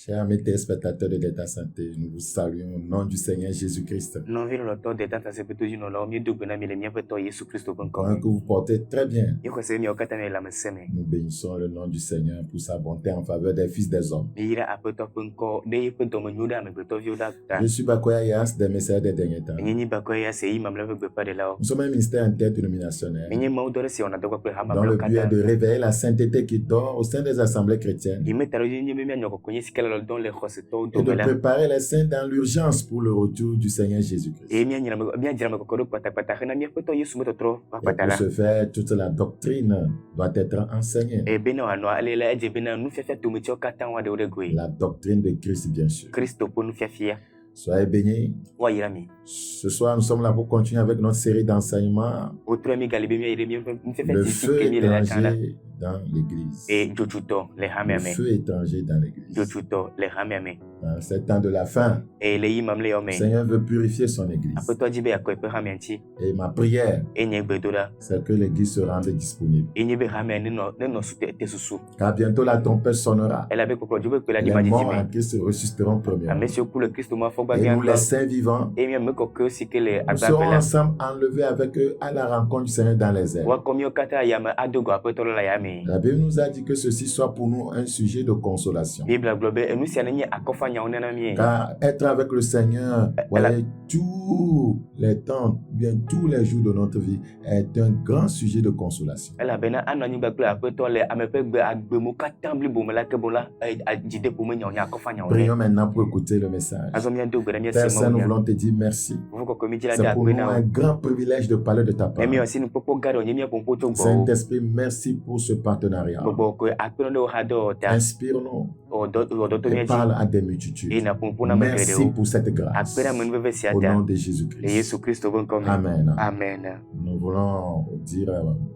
Chers amis téléspectateurs de Delta Santé, nous vous saluons au nom du Seigneur Jésus-Christ. Non vile loto de tata se petu jino lo mi dugbe na mi le mi peto Yesu Kristo bon Croyons ko. que vous portez très bien. Yoko se mi okata me la meseme. Nous bénissons le nom du Seigneur pour sa bonté en faveur des fils des hommes. Mi ira apeto penko de yi peto me nyuda me peto viuda ta. Je suis Bakoya Yas des messages des derniers temps. Nyinyi bako ya se yi mamle be pa de la. Nous sommes un ministère interdénominationnel Minyi ma udore si ona dogo pe ha dont le mamle but est kata. de réveiller la sainteté qui dort au sein des assemblées chrétiennes Di metaro nyinyi me nyoko konyi sikela lo don le khoseto et de do la. préparer les saints dans l'urgence pour le retour du Seigneur Jésus-Christ. E mi anyira me jira me kokoro pata pata na mi peto Yesu me totro pa Et pour pata la. ce faire, toute la doctrine doit être enseignée. E bena wano alela eje bena nu fefia to me chokata wa de ode La doctrine de Christ, bien sûr. Kristo po nu fefia. Soyez bénis. Wa yira mi. Ce soir, nous sommes là pour continuer avec notre série d'enseignements. Otro mi galibe mi ire mi fefia Le ti feu sikemi le la chanda. étranger dans l'église. E jochuto le Le hameme. feu étranger dans l'église. Jochuto le hameme. Dans ces temps de la fin, E le yi mamle le yome. Seigneur veut purifier son église. Apeto jibe yakoi pe hamianchi. Et ma prière, E nye gbedola. c'est que l'église se rende disponible. E nye be hamia ne no sute te susu. Car bientôt la trompette sonnera. Ela be kokro jibe pe la di Les maji morts en jibe. Christ ressusciteront premièrement. Amesi oku le Kristo ma fogba Et bien nous, les saints vivants, vivants, E mi me kokko sikele nous serons agbapela. ensemble enlevés avec eux à la rencontre du Seigneur dans les airs. Wa komio kata yama adogo apeto la yami. La Bible nous a dit que ceci soit pour nous un sujet de consolation. Bibla globe enu si anenye akofa nya onena mi. Car être avec le Seigneur, voyez, tous les temps, bien tous les jours de notre vie, est un grand sujet de consolation. Ela bena ananyi bakle apeto le amepe gbe agbemu kata mbli bomela ke bola ajide pour me nya akofa nya Prions onena. maintenant pour écouter le message. Azomia dogo na mi Père Saint, nous simo. voulons te dire merci. Vuko komi jila C'est da pour nous gbena. un grand privilège de parler de ta Emi parole. osini popo gado nyemi pompo chogbo. Saint-Esprit, merci pour ce partenariat. Bobo ko akpeno do hado ta. Inspire-nous Odo to et mi parle à des multitudes. ina pompona Merci mekedo. pour cette grâce. Akpena mun bebe Au nom siata. de Le Jésus-Christ. Yesu Kristo bon comme. Amen. Amen. Nous voulons dire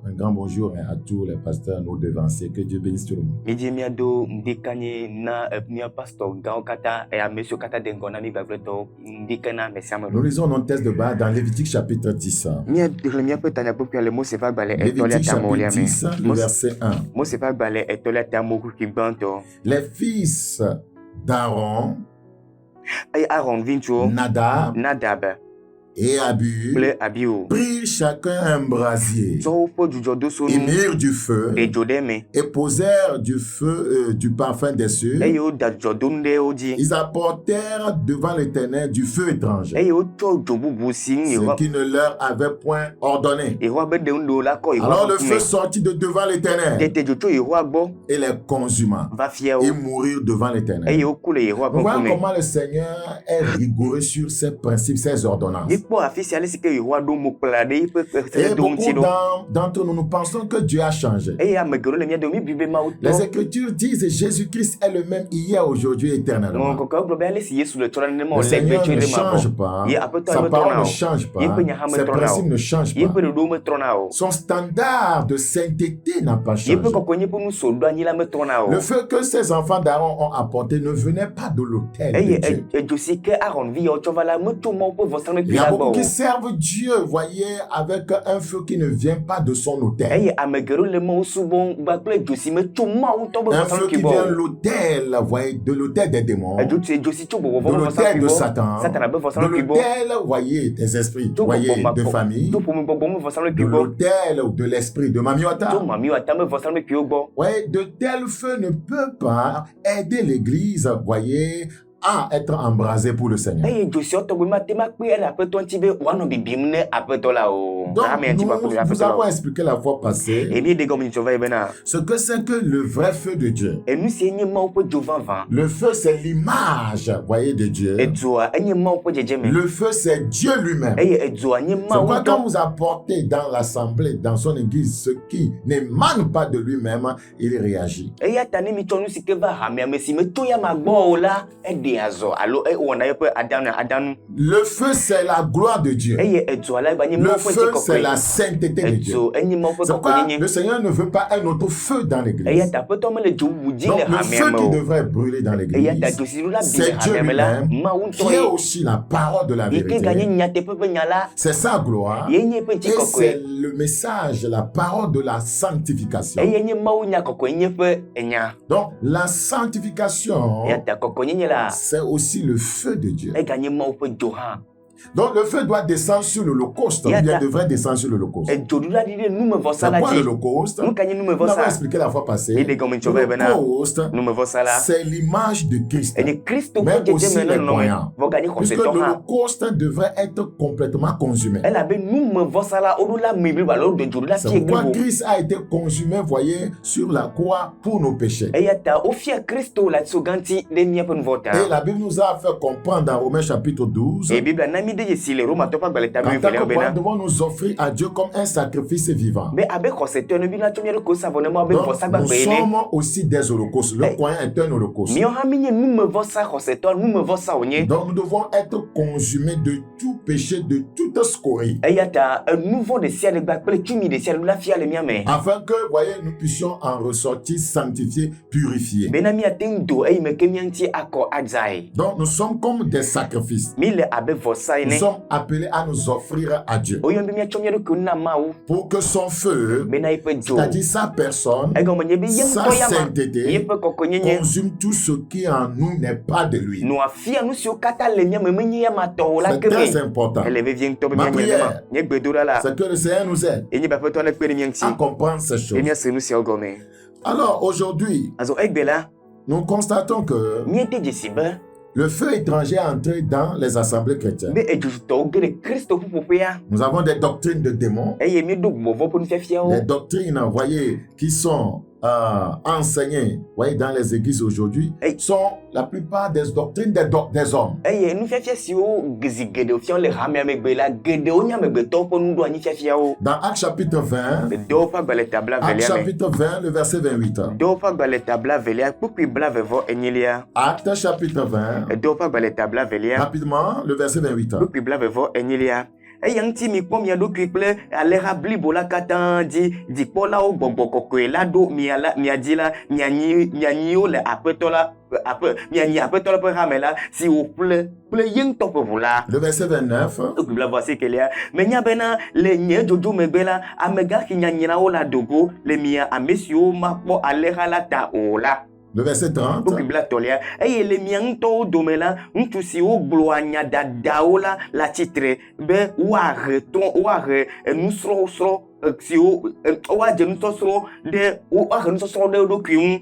un grand bonjour à tous les pasteurs, nos devanciers. Que Dieu bénisse tout le monde. Midi miado ndikanye na mia pastor gao kata e amesio kata dengona mi bagleto ndikana mesiamo. Nous lisons notre texte de base dans Lévitique chapitre 10. Mia petanya popia le mo se va bale etolia Lévitique tamolia chapitre 10, me. le verset 1. Mo se va bale etolia tamoku kibanto. Les fils d'Aaron, Ay Aaron vincho Nadab Nadab et Abihu ple abiu. prirent chacun un brasier So po jujo do so et nu mirent du feu e jodeme. et posèrent du feu, du parfum des cieux. E yo da jodunde oji. Ils apportèrent devant l'Éternel du feu étranger, E yo to jobubu sin ce yo. qui ne leur avait point ordonné. E ho be de ndo la ko Alors le yo. feu sortit de devant l'Éternel Tete joto yo agbo et les consuma va fia et o. mourirent devant E l'Éternel. yo kule yo Nous agbo voyons kume. comment le Seigneur est rigoureux sur ses principes, ses ordonnances. Ikpo afisi ale sike yo ado mo plade ipe Et se do beaucoup mtido. d'entre nous, nous pensons que Dieu a changé. E ya megero le mia de mi bibe ma Les uto. Écritures disent que Jésus-Christ est le même hier, aujourd'hui et Mo éternellement. ko ka globe ale si Yesu le tora ne mo Le le Seigneur becho ne le ma change ko. pas, Ye apeto sa abe parole trona ne o. change pas, Ye pe nya ha me ses trona principes o. ne changent Ye pas. pe do me trona o. Son standard de sainteté n'a pas Ye pe changé. ko konye pe nu so do anyi la me trona o. Le feu que ces enfants d'Aaron ont apporté ne venait pas de l'autel E de ye Dieu. e josi ke Aaron vi yo chovala me to mo pe vosan me Il y a pila beaucoup bo. qui servent Dieu, voyez, avec un feu qui ne vient pas de son E autel. ye amegero le mo subon ba ple josi me to ma uto be Un vosan feu ki qui bo. vient de l'autel, voyez, de l'autel des démons, E de josi to bo vosan l'autel ki de bo. Satan, Satan be de vosan ki bo. l'autel, voyez, des esprits, To voyez, bo de famille, to po me bo me vosan de ki bo. l'autel de l'esprit de To Mamiota. mami wa ta me vosan ki bo. Ouais, de tels feux ne peut pas aider l'Église, voyez, à être embrasée pour le Seigneur. Eye josi oto gbe mate ma pe ele apeto nti be wano bibim ne apeto la o. Donc, Ame nti ba ko nous apeto la. avons expliqué la fois passée Emi de gomi chova ebena. ce que c'est que le vrai feu de Dieu. Enu si enye ma opo jovan van. Le feu, c'est l'image, voyez, de Dieu. Edzoa enye ma opo jejeme. Le feu, c'est Dieu lui-même. Eye edzoa enye C'est ma pourquoi uto. quand vous apportez dans l'assemblée, dans son église, ce qui n'émane pas de lui-même, il réagit. Eye atane mi chonu sike va ha me si me to ya ma gbo o la e de eye azɔ alo wɔna yeƒe adanu. Le feu, c'est la gloire de Dieu. Eye edzoa la ba nye Le Mawu ƒe feu, c'est ŋutikɔkɔe. la sainteté de Dieu. Edzo enye Mawu ƒe C'est pourquoi kɔkɔenyenye. le Seigneur ne veut pas un autre feu dans Eya l'église. ta aƒetɔ mele dzo wuwu dzi Donc, le le hamea feu me qui o. devrait brûler dans Eya ta l'église, dzosinu la bi le c'est Dieu hamea me la lui-même Mawu qui ŋutɔ est ye. aussi la parole de la Yi ke ganye vérité. nyateƒe ƒe nya la. C'est sa gloire. Ye nye eƒe Et c'est ŋutikɔkɔe. le message, la parole de la sanctification. Eye nye Mawu nya kɔkɔenyenye ƒe enya. Donc, la sanctification, Eya ta kɔkɔenyenye la c'est aussi le feu de Dieu. eganye Mawu ƒe dzo hã. Donc, le feu doit descendre sur l'Holocauste. Ou bien devrait descendre sur l'Holocauste. Edzoɖuɖu ɖi ɖe numevɔsa la C'est quoi dzi. l'Holocauste? Nu ka nye Nous l'avons numevɔsa? expliqué la fois passée. Ede gɔme tso be bena L'Holocauste, numevɔsa la c'est l'image de Christ. enye Kristo Mais ƒe aussi dzedze me les nɔnɔme. croyants. Vɔ ganye Puisque xɔsetɔ hã. l'Holocauste devrait être complètement consumé. Elabe numevɔsa la woɖo la mi blibo alo woɖo dzoɖuɖu la C'est fie pourquoi blibo. Christ a été consumé, voyez, sur la croix pour nos péchés. Eya ta wofia Kristo le atsigãŋti ɖe míaƒe nu vɔ ta. Et la Bible nous a fait comprendre dans Romains chapitre 12, Eye Biblia na mi de dzesi le Romatɔ ƒe agbalẽ en tant tabe que evelia croyants, bena nous devons nous offrir à Dieu comme un sacrifice vivant. be abe xɔsetɔ ne Biblia tsɔ mía ɖo ko sa vɔ ne ma be Donc, vɔsa nous gbagbe ene. sommes aussi des holocaustes. Le croyant est un holocauste. Míawo hã mi nye numevɔsa xɔsetɔ numevɔsa wònye. Donc, nous devons être consumés de tout péché, de toute scorie, Eya ta enu vɔ ɖe sia ɖe gba kple tsumi ɖe sia ɖe la fia le mía me. afin que, voyez, nous puissions en ressortir sanctifiés, purifiés. Bena míate ŋu do eyi me ke mía ŋuti akɔ adzae. Donc, nous sommes comme des sacrifices. Mi le abe vɔsa Nous ene. sommes appelés à nous offrir à Dieu Woyɔ be míatsɔ mía ɖokuiwo na Mawu pour que son feu, bena yeƒe dzo. c'est-à-dire sa personne, Egɔme nye be ye sa ŋutɔ ya ma sainteté, yeƒe kɔkɔenyenye consume tout ce qui en nous n'est pas de lui. nɔ afia nu siwo katã le mía me menye ya ma tɔwo la C'est ke très me. important. Ele vevie ŋutɔ be Ma míanye prière, nema. Nye gbedoɖa la. C'est que le Seigneur nous aide Enye be aƒetɔ ne kpe ɖe mía ŋuti. à comprendre ces choses. Ye míase nu siawo gɔme. Alors, aujourd'hui, Azɔ egbe la nous constatons que míete dzesi be le feu étranger est entré dans les assemblées chrétiennes. be edzotɔwo ge ɖe Kristo ƒuƒoƒea Nous avons des doctrines de démons, eye míeɖo gbɔvɔ ƒe nufiafiawo. des doctrines, voyez, qui sont enseignées, voyez, dans les églises aujourd'hui, Hey. sont la plupart des doctrines des hommes. Eye nufiafia siwo zi geɖewo fia le hamea megbe la geɖewo nye amegbetɔwo ƒe nuɖoanyi fiafiawo. Dans Actes chapitre 20, Le dɔwo ƒe agbalẽ ta Actes blavelia me. chapitre 20, le verset 28. Dɔwo ƒe agbalẽ ta blavelia kpukpui blavevɔ enyilia. Actes chapitre 20, Dɔwo ƒe agbalẽ ta blavelia rapidement, le verset 28. kpukpui blavevɔ enyilia. Eya ŋuti mikpɔ mia ɖokui kple alẽha blibo la katã dzi dzikpɔlawo gbɔgbɔ kɔkɔe la ɖo mia dzi la mianyiwo le aƒetɔ la mianyi aƒetɔ la ƒe hame la si wòƒle kple ye ŋutɔ ƒe ʋu la. Le verset 29. Kpukpui blavɔ asiekelia menya bena le nye dzodzo megbe la amegaxi nyanyrawo la dogo le mia ame siwo makpɔ alẽha la ta o la. Le verset 30. Kpukpui blatɔlia eye le mia ŋutɔwo dome la ŋutsu siwo gblɔa nya dadawo la le atsitre be woahe nusrɔ̃srɔ̃ siwo woadze nusɔsrɔ̃ ɖe woahe nusɔsrɔ̃ ɖe wo ɖokui ŋu.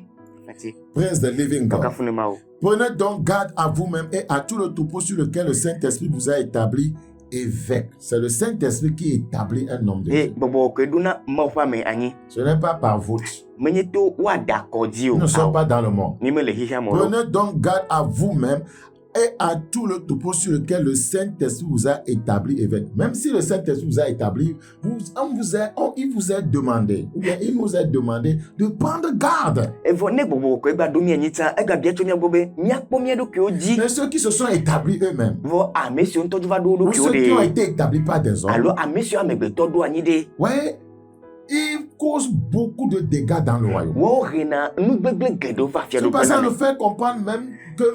Praise the living God. Kafu ne Mawu. Prenez donc garde à vous-même et à tout le troupeau sur lequel le Saint-Esprit vous a établi évêque. C'est le Saint-Esprit qui établit un homme de Ye Dieu. gbɔgbɔ ke ɖona Mawu ƒe ame anyi. Ce n'est pas par vote. Menye to woada akɔ dzi o. Nous ne sommes pas dans le monde. Mi me le xixia me o. Prenez donc garde à vous-même et à tout le troupeau sur lequel le Saint-Esprit vous a établi évêque. Même si le Saint-Esprit vous a établi, il vous a demandé, ou bien il nous a demandé de prendre garde. Evɔ ne gbɔgbɔ ko ega ɖo mia anyi ta ega bia tso mia gbɔ be miakpɔ mia ɖokuiwo dzi. Mais ceux qui se sont établis eux-mêmes, Vɔ ame siwo ŋutɔ dzo va ɖo wo ou ɖokuiwo ceux qui ont ɖe été établis par des hommes, alo ame siwo amegbetɔ ɖo anyi ɖe. ouais, ils causent beaucoup de dégâts dans le royaume. Wɔwo hena nugbegble geɖewo va C'est fiaɖoƒe parce que ça na nous me. fait comprendre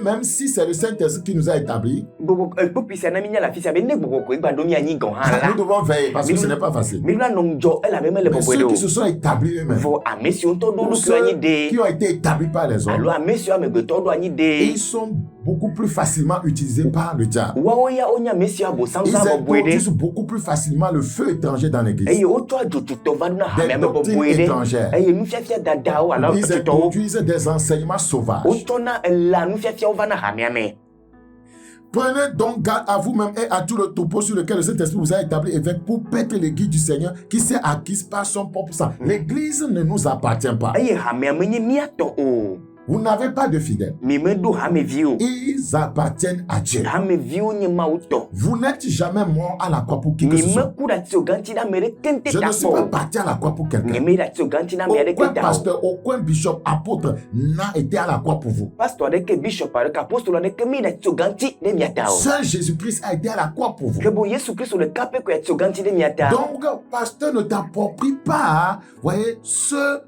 même si c'est le Saint-Esprit qui nous a établis, Gbogbo kpokpui sia na mi nya le afi sia be ne gbogbo ko egba ɖo mi anyi gɔ̃ hã nous la. devons veiller parce que ce n'est pas facile. Mi ɖo anɔ ŋudzɔ elabe mele Mais bɔbɔe ceux ɖe qui se o. sont établis eux-mêmes, Vɔ ame siwo ŋutɔ ɖo ou ɖokuiwo anyi ceux ɖe qui ont été établis par les alo hommes, ame siwo amegbetɔ ɖo anyi ils ɖe. sont beaucoup plus facilement utilisés par le diable. Woawo ya wonye ame siwo abosam Ils zã bɔbɔe introduisent ɖe. beaucoup plus facilement le feu étranger dans l'église. Eye wotsɔ adzotutɔ va ɖona Des hamea me doctrines bɔbɔe ɖe. étrangères. Eye nufiafia dadawo alo Ils tutɔwo introduisent des enseignements sauvages. wotsɔna elã nufiafiawo va na hamea me. Prenez donc garde à vous-même et à tout le troupeau sur lequel le Saint-Esprit vous a établi évêque pour paître l'église du Seigneur qui s'est acquise par son propre sang. L'église ne nous appartient pas. Eye hamea me nye míatɔ o. Vous n'avez pas de fidèles. mi meɖo hameviwo. Ils appartiennent à Dieu. Hameviwo nye Mawu tɔ. Vous n'êtes jamais mort à la croix pour qui que Mi ce soit. meku ɖe ati oganti ɖe ame ɖeke Je ŋuti ne suis pas takpɔ. parti à la croix pour quelqu'un. Nye me ɖe ati oganti ɖe ame ɖeke Aucun ta o. pasteur, aucun bishop, apôtre n'a été à la croix pour vous. Pastor aɖeke, bishop aɖeke, apostol aɖeke mi ɖe ati oganti ɖe mia ta o. Seul Jésus-Christ a été à la croix pour vous. Ke boŋ Yesu Kristo ɖeka pɛ koe ati oganti ɖe mia ta. Donc, pasteur, ne t'approprie pas, voyez, ce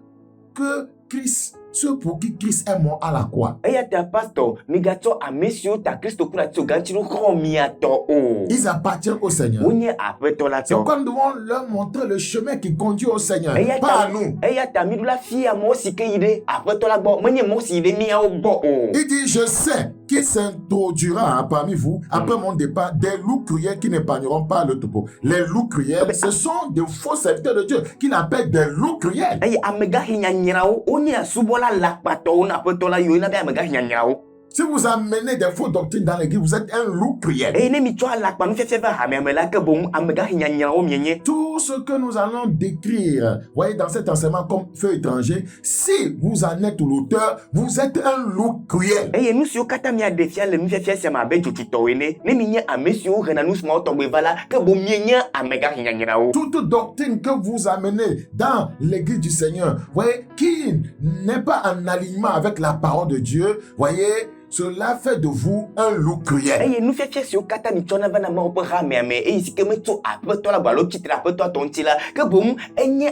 pour qui Christ est mort à la croix. Eya ta pastor migatsɔ ame siwo ta Kristo ku ɖe ati oganti ɖo xɔ mia tɔ o. Ils appartiennent au Seigneur. Wonye aƒetɔ la C'est tɔ. pourquoi nous devons leur montrer le chemin qui conduit au Seigneur, Eya pas à ta nous. eya ta mi ɖo la fia amewo si ke yi ɖe aƒetɔ la gbɔ menye amewo si yi ɖe miawo gbɔ o. Il dit, je sais qu'il s'introduira parmi vous, après mon départ, des loups cruels qui n'épargneront pas le troupeau. Les loups cruels, ce sont des faux serviteurs de Dieu qu'il appelle des loups cruels. Eye amegaxi nyanyrawo wonye subɔla lakpatɔwo na aƒetɔ la yiwo na be amegaxi nyanyrawo. Si vous amenez des fausses doctrines dans l'église, vous êtes un loup cruel. Eye ne mi tsɔ alakpa nufiafia va hameame la ke boŋ amegaxi nyanyrawo mienye. Tout ce que nous allons décrire, voyez, dans cet enseignement comme feu étranger, si vous en êtes l'auteur, vous êtes un loup cruel. Eye nu siwo katã miaɖe fia le nufiafia sia me abe dzotitɔwo ene, ne mi nye ame siwo hena nu siwo tɔgbe va la, ke boŋ mienye amegaxi nyanyrawo. Toute doctrine que vous amenez dans l'église du Seigneur, voyez, qui n'est pas en alignement avec la parole de Dieu, voyez, cela fait de vous un loup cruel. Eye nufiafia siwo katã mi tsɔna va na Mawu ƒe hameame eye si ke metso aƒetɔ la gbɔ alo tsitre aƒetɔa tɔ ŋuti la, ke boŋ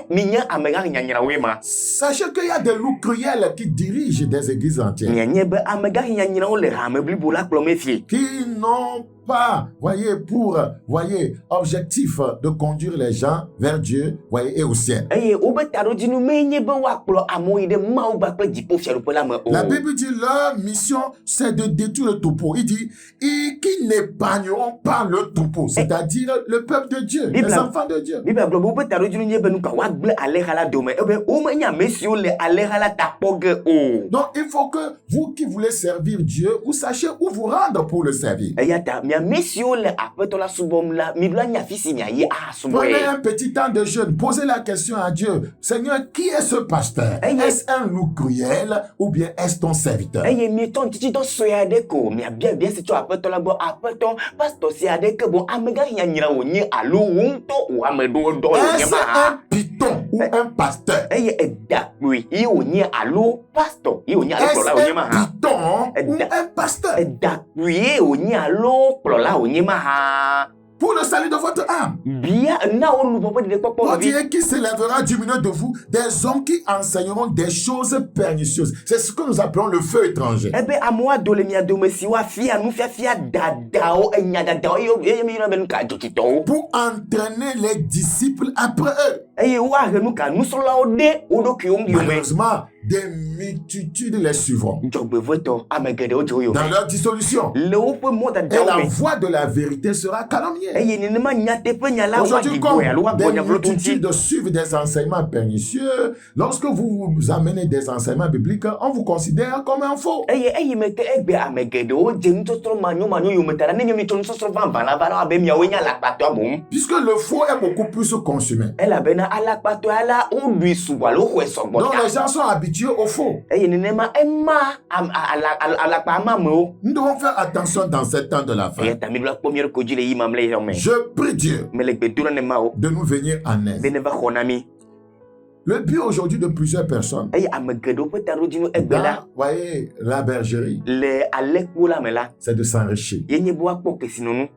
mi nye amegaxi nyanyrawoe ma. Sachez qu'il y a des loups cruels qui dirigent des églises entières, Mianye be amegaxi nyanyrawo le hame blibo la kplɔm fie. qui n'ont pas, voyez, voyez, objectif de conduire les gens vers Dieu, voyez, et au ciel. Eye wobe taɖodzinu menye be woakplɔ amewo yi ɖe Mawu ba kple dziƒofiaɖuƒe la me o. La Bible dit leur mission, c'est de détruire le troupeau. Il dit, et qui n'épargneront pas le troupeau, c'est-à-dire le peuple de Dieu, Bible les a- enfants de Dieu. Biblia gblɔ be wobe taɖodzinu nye be nu ka woagblẽ alẽha la dome ebe womenye ame siwo le alẽha la ta kpɔ ge o. Donc, il faut que vous qui voulez servir Dieu, vous sachiez où vous rendre pour le servir. Eya ta miame siwo le aƒetɔ la subɔm la mi ɖo anyi afi si miayi asubɔe. Prenez un petit temps de jeûne, posez la question à Dieu. Seigneur, qui est ce pasteur? Est-ce un loup cruel ou bien est-ce ton serviteur? Eye mietɔ ŋutitidɔ sue aɖe ko miabia si tso aƒetɔ la gbɔ, aƒetɔ pastor si aɖe ke boŋ amegaxi nyanyra wònye alo wò ŋutɔ wò ameɖowo dɔ wònye Est-ce ma ha. un python ou un pasteur? Eye edakpui ye wònye alo pastor ye wònye alo Est-ce kplɔla wònye ma un ha. python ou un pasteur? Edakpui ye wònye alo kplɔla wònye ma ha. Pour le salut de votre âme. Bia na wo nu bɔbɔ de kpɔkpɔ On vi. dirait qu'il s'élèvera du milieu de vous des hommes qui enseigneront des choses pernicieuses. C'est ce que nous appelons le feu étranger. Ebe amewo ado le mia dome si woafia nufiafia dadawo enya dadawo eye mi yɔna be nu ka dzotitɔwo. Pour entraîner les disciples après eux. Eye woahe nu ka nusrɔ̃lawo ɖe wo ɖokuiwo ŋu yome. Malheureusement, des multitudes les suivront Dzɔgbevɔtɔ ame geɖewo dze wo dans yome. leur dissolution. Le woƒe mɔ Et dadawo la me. voix de la vérité sera calomniée. Eye nenema nyateƒe nya la Aujourd'hui, comme woaɖi alo woagbɔ des nyavlo to ŋuti. multitudes suivent des enseignements pernicieux, lorsque vous amenez des enseignements bibliques, on vous considère comme un faux. Eyi me ke egbe ame geɖewo dze nusɔsrɔ̃ manyomanyo yome ta ɖa ne mi tsɔ nusɔsrɔ̃ vavã la va ɖo abe miawoe nye alakpatɔa boŋ. Puisque le faux est beaucoup plus consumé. Elabena alakpatɔa la woɖui sugbɔ alo xɔe sɔgbɔ Donc ta. les gens sont habitués au faux. Eye nenema ema alakpa ama amewo. Nous devons faire attention dans ces temps de la fin. Eya ta mi ɖo akpɔ mia ɖokui dzi le yi mamlɛ yɔ me. Je prie Dieu Mele gbe do ɖa ne Mawu de nous venir en aide. be ne va xɔ na mi. Le but aujourd'hui de plusieurs personnes Eye ame geɖewo ƒe taɖodzinu egbe la dans, voyez, la bergerie, le alẽkpo la me la c'est de s'enrichir. ye nye be woakpɔ kesinɔnu.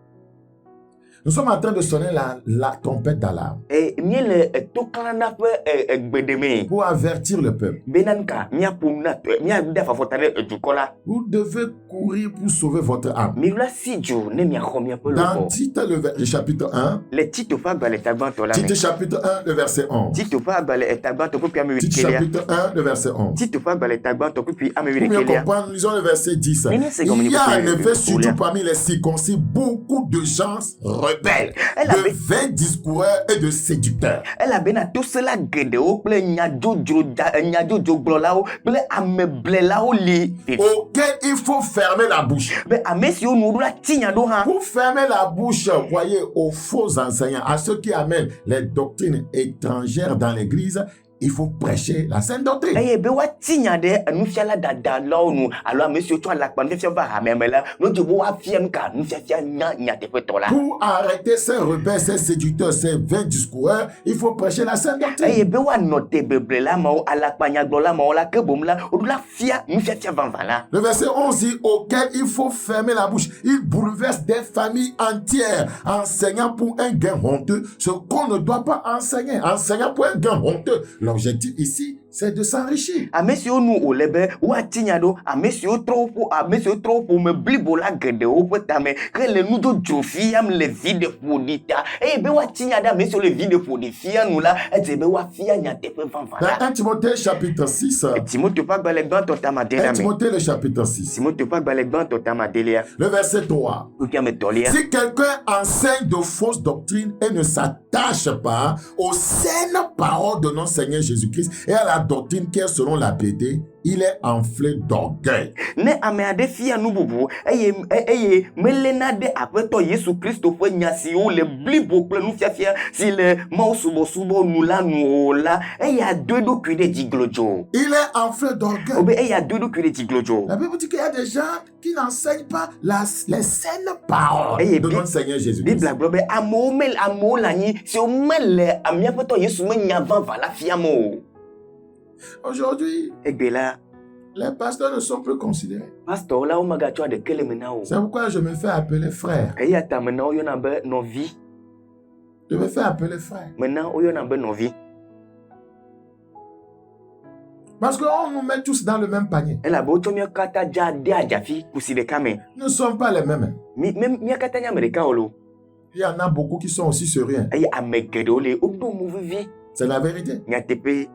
Nous sommes en train de sonner la trompette d'alarme Míele toklãna ƒe gbeɖeme pour avertir le peuple. bena nu ka míaƒo nu na míade afafɔta ɖe dukɔ la. Vous devez courir pour sauver votre âme. Mi ɖo asi dzo ne miaxɔ miaƒe Dans lɔbɔ. Tite, le chapitre 1, Le Tito ƒe agbalẽ tagbãtɔ la Tite me. chapitre 1, le verset 11. Tito ƒe agbalẽ tagbãtɔ kpekpe ame Tite wuiɖekɛlia. chapitre 1, le verset 11. Tito ƒe agbalẽ tagbãtɔ kpekpe ame Pour mieux wuiɖekɛlia. comprendre, lisons le verset 10. Mais nous, c'est comme Il y a en une effet surtout folie. parmi les circoncis beaucoup de gens rebelles, Elle de avait- vains discoureurs et de séducteurs. Elabena tosela geɖewo kple nyadzodzogbɔlawo kple ameblélawo li. Auxquels il faut fermer la bouche. Be ame siwo nu ɖo ati nya ɖo hã. Pour fermer la bouche, voyez, aux faux enseignants, à ceux qui amènent les doctrines étrangères dans l'église, il faut prêcher la sainte doctrine. eye be woati nya ɖe enufiala dadalawo nu alo ame siwo tsɔ alakpa nufiafia va hame me la no dzi be woafia nu ka nufiafia nya nyateƒetɔ la. Pour arrêter ces rebelles, ces séducteurs, ces vains discoureurs, il faut prêcher la sainte doctrine. eye be woanɔ te beble la mawo alakpa nyagblɔla mawo la ke bom la woɖo la fia nufiafia vavã la. Le verset 11 dit auquel il faut fermer la bouche. Il bouleverse des familles entières, enseignant pour un gain honteux ce qu'on ne doit pas enseigner. Enseignant pour un gain honteux. L'objectif ici, c'est de s'enrichir. ame siwo nu wòle be woati nya ɖo ame siwo trɔ woƒe ƒome blibo la geɖewo ƒe tame hele nudodzo fiam le vi ɖe ƒoɖi ta eye be woati nya ɖe ame siwo le vi ɖe ƒoɖi fia nu la edze be woafia nyateƒe vavã la. Dans 1 Timothée chapitre 6, Timothée ƒe agbalẽ gbãtɔ tamadelia 1 me. Timothée le chapitre 6, Timothée ƒe agbalẽ gbãtɔ tamadelia le verset 3. wokia tɔlia. Si quelqu'un enseigne de fausses doctrines et ne s'attache pas aux saines paroles de notre Seigneur Jésus-Christ et à la doctrine qui est selon la piété, il est enflé d'orgueil. Ne ame aɖe fia nu bubu eye melena ɖe aƒetɔ Yesu Kristo ƒe nya siwo le blibo kple nufiafia si le Mawu subɔsubɔ nu la nu o la eya do eɖokui ɖe dziglodzo. Il est enflé d'orgueil. Obe eya do eɖokui ɖe dziglodzo. La Bible dit qu'il y a des gens qui n'enseignent pas les saines paroles Eye de notre Seigneur Jésus-Christ. Biblia gblɔ be amewo le anyi siwo mele miaƒetɔ Yesu me nya vavã la fiam o. Aujourd'hui, Egbe la les pasteurs ne sont plus considérés. pastor la womagatsɔ aɖeke le me na o. C'est pourquoi je me fais appeler frère. Eya ta mena woyɔna be nɔvi. Je me fais appeler frère. Mena woyɔna be nɔvi. Parce qu'on nous met tous dans le même panier. Elabe wotsɔ mía katã dza de adzafi kusi ɖeka me. Nous ne sommes pas les mêmes. Mía katã nye ame ɖeka o lo. Il y en a beaucoup qui sont aussi sur rien. Eye ame geɖewo le woɖo mo vivi C'est la vérité. nyateƒe.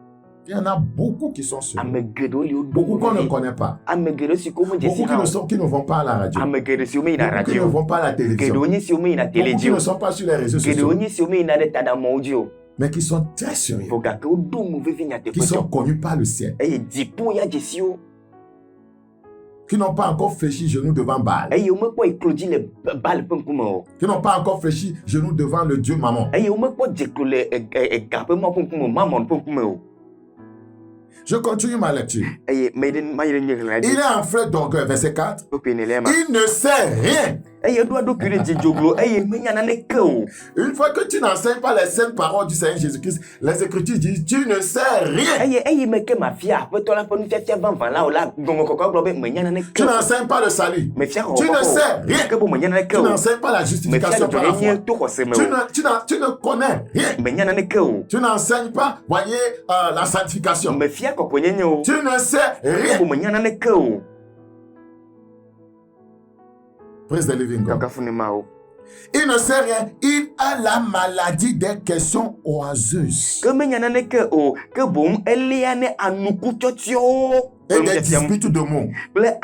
Il y en a beaucoup qui sont sur rien. Ame geɖewo le woɖo Beaucoup mo qu'on ne vivi. connaît pas. Ame geɖewo si ko medze si Beaucoup hã o. qui ne vont pas à la radio. Ame geɖe siwo meyina Beaucoup qui ne radio. vont pas à la télévision. Geɖewo nye siwo meyina tele Beaucoup dzi qui o. ne sont pas sur les réseaux Geɖewo sociaux. nye siwo meyina ɖe taɖamɔwo dzi o. Mais qui sont très sérieux. Vɔ gake woɖo mo vivi Qui sont nyateƒetɔ. connus par le ciel. Eye dziƒo ya dzesiwo. Qui n'ont pas encore fléchi genoux devant Baal. Eye womekpɔ eklo dzi le Baal ƒe ŋkume o. Qui n'ont pas encore fléchi genoux devant le Dieu Mammon. Eye womekpɔ dzeklo le ega ƒe Mawu ƒe ŋkume Mamon ƒe ŋkume o. Je continue ma lecture. Eye mayi ɖe nye ɣla Il dzi. est enflé d'orgueil, verset 4. Wopenelea ma. Il ne sait rien. Eye eɖo eɖokui ɖe dzidzoglo eye menya naneke o. Une fois que tu n'enseignes pas les saintes paroles du Seigneur Jésus-Christ, les Écritures disent tu ne sais rien. Eye me ke mafia aƒetɔ la ƒe nufiafia vavã la o la gɔmekɔkɔ gblɔ be menya naneke Tu o. n'enseignes pas le salut. Mefia xɔ Tu ne sais rien. ke bo menya naneke Tu o. n'enseignes pas la Mefia justification par la dzɔdzɔ nye foi. to xɔse me Tu o. ne connais rien. Menya naneke o. Tu n'enseignes pas, voyez, la sanctification. Mefia kɔkɔnyenye o. Tu ne sais Ke bo rien. menya naneke o. Praise the living God. Kakafu ne ma o. Il ne sait rien. Il a la maladie des questions oiseuses Ke menya naneke o. Ke boŋ elia ne anukutsɔtsiɔwo. et des disputes de mots. Kple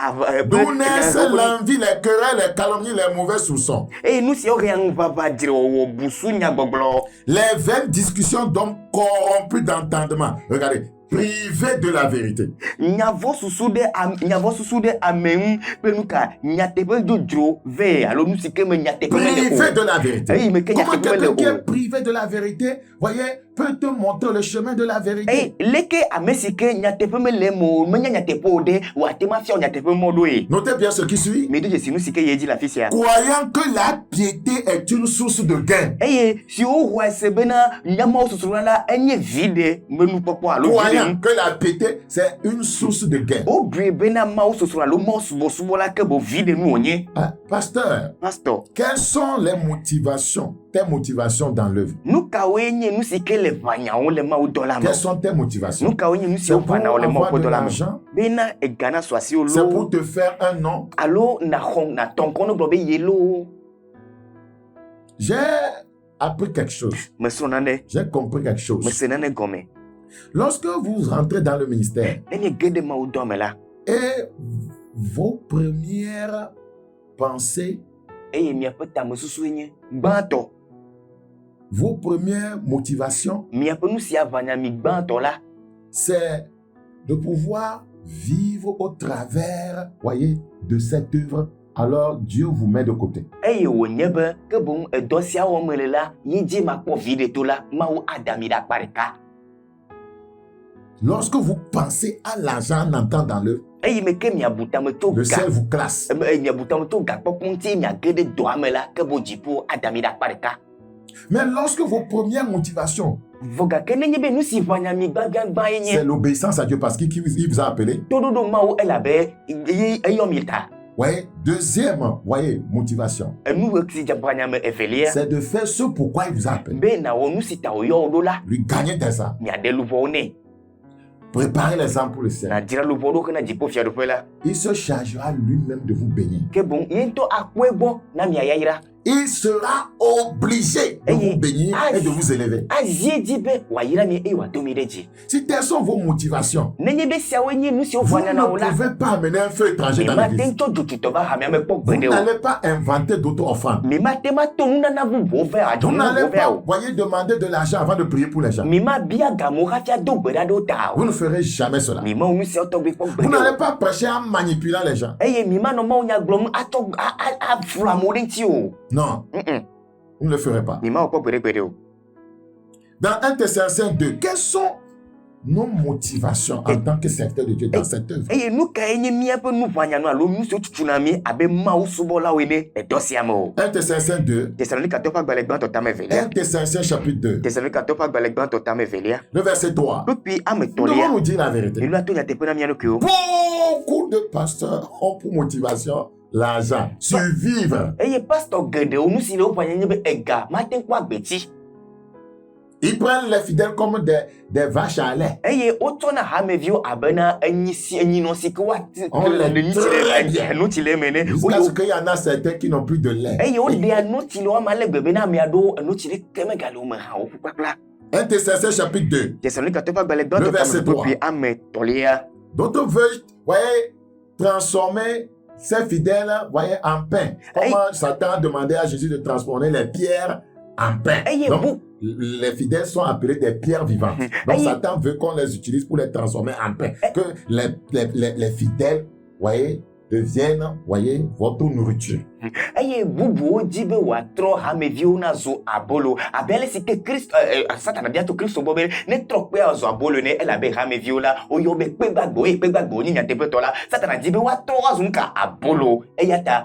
D'où naissent l'envie, les querelles, les calomnies, les mauvais soupçons. eye nu siwo hea ŋuʋaʋã dzrewɔwɔ busu nyagbɔgblɔ. Les vaines discussions d'hommes corrompus d'entendement. Regardez, privés de la vérité. Nyavɔ susu ɖe ame ŋu kple nu ka nyateƒe dzodzro ve alo nu si ke me nyateƒe mele Privé o. de la vérité. Eye me ke Comment nyateƒe mele quelqu'un qui o. est privé de la vérité, voyez, peut te montrer le chemin de la vérité. Eye leke ame si ke nyateƒe mele mo menya nyateƒe o ɖe wòate ma fia wo nyateƒe mɔ ɖoe. Notez bien ce qui suit. Meɖo dzesi nu si ke ye dzi le afi sia. Croyant que la piété est une source de gain. Eye siwo xɔa ese bena nyamawo susuna la enye vi ɖe menukpɔkpɔ alo vi ɖe Croyant ŋu. que la piété, c'est une source de gain. Wobui bena mawo susuna alo mawo subɔsubɔ la ke bo vi ɖe nu wònye. Ah, pasteur, Pastor, quelles sont les motivations, tes motivations dans l'œuvre? nu kawoe nye nu si ke le ʋanyawo le mawo dɔ la me? Quelles sont tes motivations? Nu kawoe nye nu C'est siwo pour ʋanawo le mawo avoir ƒe de dɔ la me? l'argent? Bena ega na su asiwo C'est pour lo te faire un nom? alo natɔ ŋkɔ ne gblɔ be ye lo. J'ai appris quelque chose. Mesrɔ̃ nane, J'ai compris quelque chose. mese nane gɔme. Lorsque vous rentrez dans le ministère Ne miege ɖe mawo dɔ me la et vos premières pensées, eye miaƒe tamesusue nye gbãtɔ, vos premières motivations, miaƒe nu si aʋanya mi gbãtɔ la c'est de pouvoir vivre au travers, voyez, de cette œuvre. Alors Dieu vous met de côté. eye wònye be ke boŋ edɔ sia wɔm mele la ye dzi makpɔ vi ɖe to la mawo ada mi ɖe akpa ɖeka. Lorsque vous pensez à l'argent en entendant le eye me ke miabuta me to le ga ciel vous classe. miabuta me to ga kpɔkpɔnti miage ɖe dɔa me la ke bo dziƒo adami ɖe akpa ɖeka. Mais lorsque vos premières motivations, Vɔ gake nenye be nu si ʋanya mi gbagbagbã ye c'est nye l'obéissance à Dieu parce qu'il vous a appelé. toɖoɖo mawo elabe eyɔ mi ta. Voyez, deuxième, voyez, motivation, Enu si ʋanya me evelia c'est de faire ce pourquoi il vous a appelé. be nawɔ nu si ta wòyɔ wò ɖo la Lui gagner des âmes. miaɖe luʋɔwo nɛ. Préparez les âmes pour le ciel. Nadzra luʋɔ ɖo hena dziƒofiaɖoƒe la. Il se chargera lui-même de vous bénir. Ke boŋ ye ŋutɔ akpɔe gbɔ na miayayra. Il sera obligé de vous bénir et de vous élever. Azie dzi be wòayra mi eye wòado mi ɖe dzi. Si telles sont vos motivations, Nenye be siawoe nye nu siwo vous ʋanya na wo ne la, pouvez pas amener un feu étranger dans mimate l'église. ŋutɔ dzotutɔ va hame me kpɔ Vous gbe ɖe o. n'allez pas inventer d'autres offrandes. Mimate ma to nunana bubuwo vɛ Vous adzɔnu n'allez bubuwo vɛ pas, o. voyez, demander de l'argent avant de prier pour les gens. Mima bia gamewo hafi ado gbe ɖa ɖe wo ta Vous o. ne ferez jamais cela. Mima wo nu siawo tɔgbi kpɔ gbe Vous ɖe n'allez o. pas prêcher en manipulant les gens. Eye mima nɔ mawo nya gblɔm aflu amewo ɖe ŋuti o. Non, vous ne le ferez pas. Mima wo kpɔ gbe ɖe o. Dans 1 Thessaloniciens 2, quelles sont nos motivations en tant que serviteur de Dieu dans cette œuvre? Eye nu kae nye míaƒe nu ʋanyanu alo nu siwo tutuna mi abe Mawu subɔlawo ene le dɔ sia me o. 1 Thessaloniciens 2, Tesalonikatɔwo ƒe agbalẽ gbãtɔ tame 1 evelia. Thessaloniciens chapitre 2, Tesalonikatɔwo ƒe agbalẽ gbãtɔ tame evelia. le verset 3. Kpekpe ame Nous devons tɔ̃lia. nous dire la vérité. Enu ato nyateƒe na mía ɖokuiwo. Beaucoup de pasteurs ont pour motivation l'argent, survivre. Eye pastor geɖewo nu si le wo ʋanya nye be ega mate ŋu kpɔ agbetsi. Ils prennent les fidèles comme des vaches à lait. Eye wotsɔna hameviwo abena enyinɔ si ke woati On les très bien. nutsi le eme ne. Jusqu'à ce qu'il y en a certains qui n'ont plus de lait. Eye woɖea nutsi le wo ama le gbegbe na amea ɖewo nutsi ɖeke megale wo me hã wo ƒu kpakpla. 1 Thessaloniciens chapitre 2. Tesalonikatɔwo ƒe agbalẽ Le gbãtɔ verset tame kpekpe ame tɔ̃lia. D'autres veulent, voyez, transformer ces fidèles, voyez, en pain. Comment Satan a demandé à Jésus de transformer les pierres en pain. Donc, les fidèles sont appelés des pierres vivantes. Donc, Satan veut qu'on les utilise pour les transformer en pain. Que les fidèles, voyez, deviennent, voyez, votre nourriture. Eye bubuwo di be wòatrɔ hameviwo nazu abolo abe ale si ke Kristo Satana bia to Kristo gbɔ be ne trɔ kpe azɔ abolo ne elabe hameviwo la woyɔ be kpe gbagbewo eye kpe gbagbewo nye nyateƒetɔ la Satana di be woatrɔ azu nu ka abolo eya ta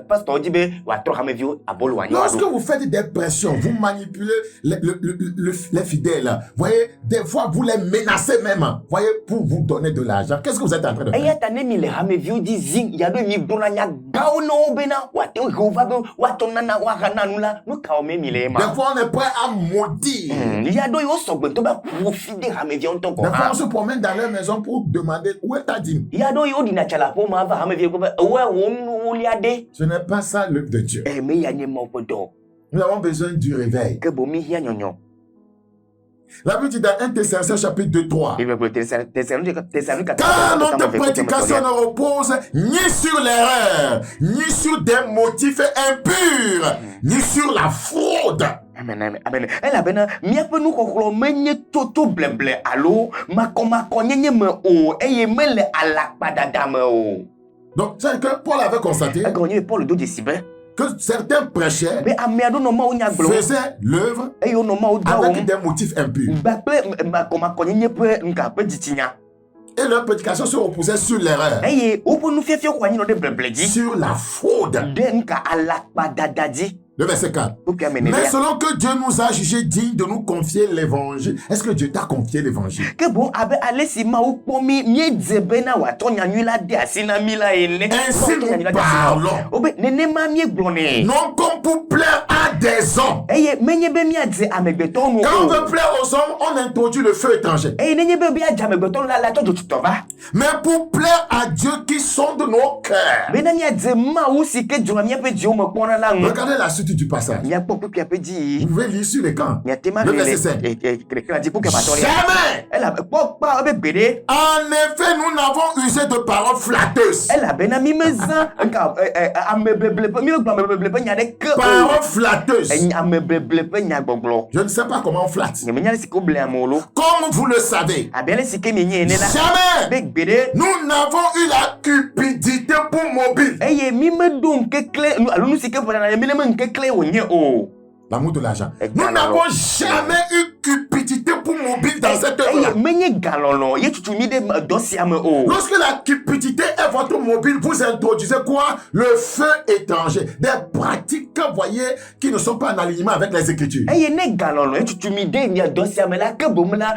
pastor di be wòatrɔ hameviwo abolo wòanyo Lorsque aɖo. vous faites des pressions, vous manipulez les fidèles, voyez, des fois vous les menacez même, voyez, pour vous donner de l'argent. Qu'est-ce que vous êtes en train de faire? Eya ta ne mi le hameviwo di zim yaɖo mi gblɔna nya gãwo na wo bena wòate ŋu va be woatɔ nana woaha na nu la nu kawo me mi le ema. Des fois on est prêt à maudire. Yaɖo yiwo sɔgbe ŋutɔ be ƒo fi de hameviwo ŋutɔ Des gɔ fois hã. on se promène dans leur maison pour demander où est ta dîme. Yaɖo yiwo ɖina tsalaƒo me ava hameviwo gbɔ be ewoe wo nuwolia ɖe. Ce n'est pas ça l'œuvre de Dieu. Me ya nye Mawu ƒe dɔ. Nous avons besoin du réveil. Ke boŋ mi hiã nyɔnyɔ. La Bible dit dans 1 Thessaloniciens chapitre 2, 3. Car notre prédication ne repose ni sur l'erreur, ni sur des motifs impurs, ni sur la fraude. Amen. Elabena míaƒe nuxɔxlɔ menye toto bleble alo makɔmakɔnyenye me o eye mele alakpadada me o. Donc, c'est que Paul avait constaté Egɔnye Paul do dzesi be que certains prêchaient, be ame aɖewo nɔ Mawu nya gblɔm faisaient l'œuvre eye wonɔ Mawu dɔ avec wɔm des motifs impurs. kple makɔmakɔnyenye ƒe nuka ƒe dzitsinya. Et leur prédication se reposait sur l'erreur, Eye woƒe nufiafiawo xɔ anyi nɔ ɖe bleble dzi sur la fraude. ɖe nuka alakpadada dzi. Le verset 4. Wokea me Mais nelia. selon que Dieu nous a jugés dignes de nous confier l'évangile. Est-ce que Dieu t'a confié l'évangile? Ke boŋ abe ale si Mawu kpɔ mi míedze bena wòatrɔ nyanyui la de asi na mi la ene. Ainsi nous parlons. Wobe nenema míegblɔnɛ. Non comme pour plaire à des hommes. Eye menye be míadze amegbetɔwo nu Quand on o. veut plaire aux hommes, on introduit le feu étranger. Eye nenye be míadze amegbetɔwo nu la tsɔ dzotutɔ va. Mais pour plaire à Dieu qui sonde nos cœurs. Bena míadze Mawu si ke dzona míaƒe dziwo me kpɔna la ŋu. Regardez la suite du passage. Míakpɔ kpekpea ƒe dzi. Vous pouvez lire sur l'écran. Míatema Le le verset 5. kekela dzi kpekpea matɔlia. Jamais. Kpɔ kpa ebe gbeɖe. En effet, nous n'avons usé de paroles flatteuses. Elabena mi mezã nka amebeble ƒe mi megblɔ amebeble ƒe nya ɖeke o. Paroles flatteuses. Amebeble ƒe nyagbɔgblɔ. Je ne sais pas comment on flatte. Nyemenya ale si ke woble amewo lo. Comme vous le savez, Abe ale si ke mienye ene la. jamais Be gbeɖe. nous n'avons eu la cupidité pour mobile. Eye mi meɖo nkekle alo nu si ke ƒona na mi ne me nkekle wònye o. L'amour de l'argent. Et Nous alors, n'avons jamais eu cupidité pour mobile dans cette œuvre. eye menye galɔlɔ ye tutumi de dɔ sia me o. Lorsque la cupidité est votre mobile, vous introduisez quoi? Le feu étranger. Des pratiques, voyez, qui ne sont pas en alignement avec les Écritures. eye ne galɔlɔ ye tutumi de nya dɔ sia me la ke bom na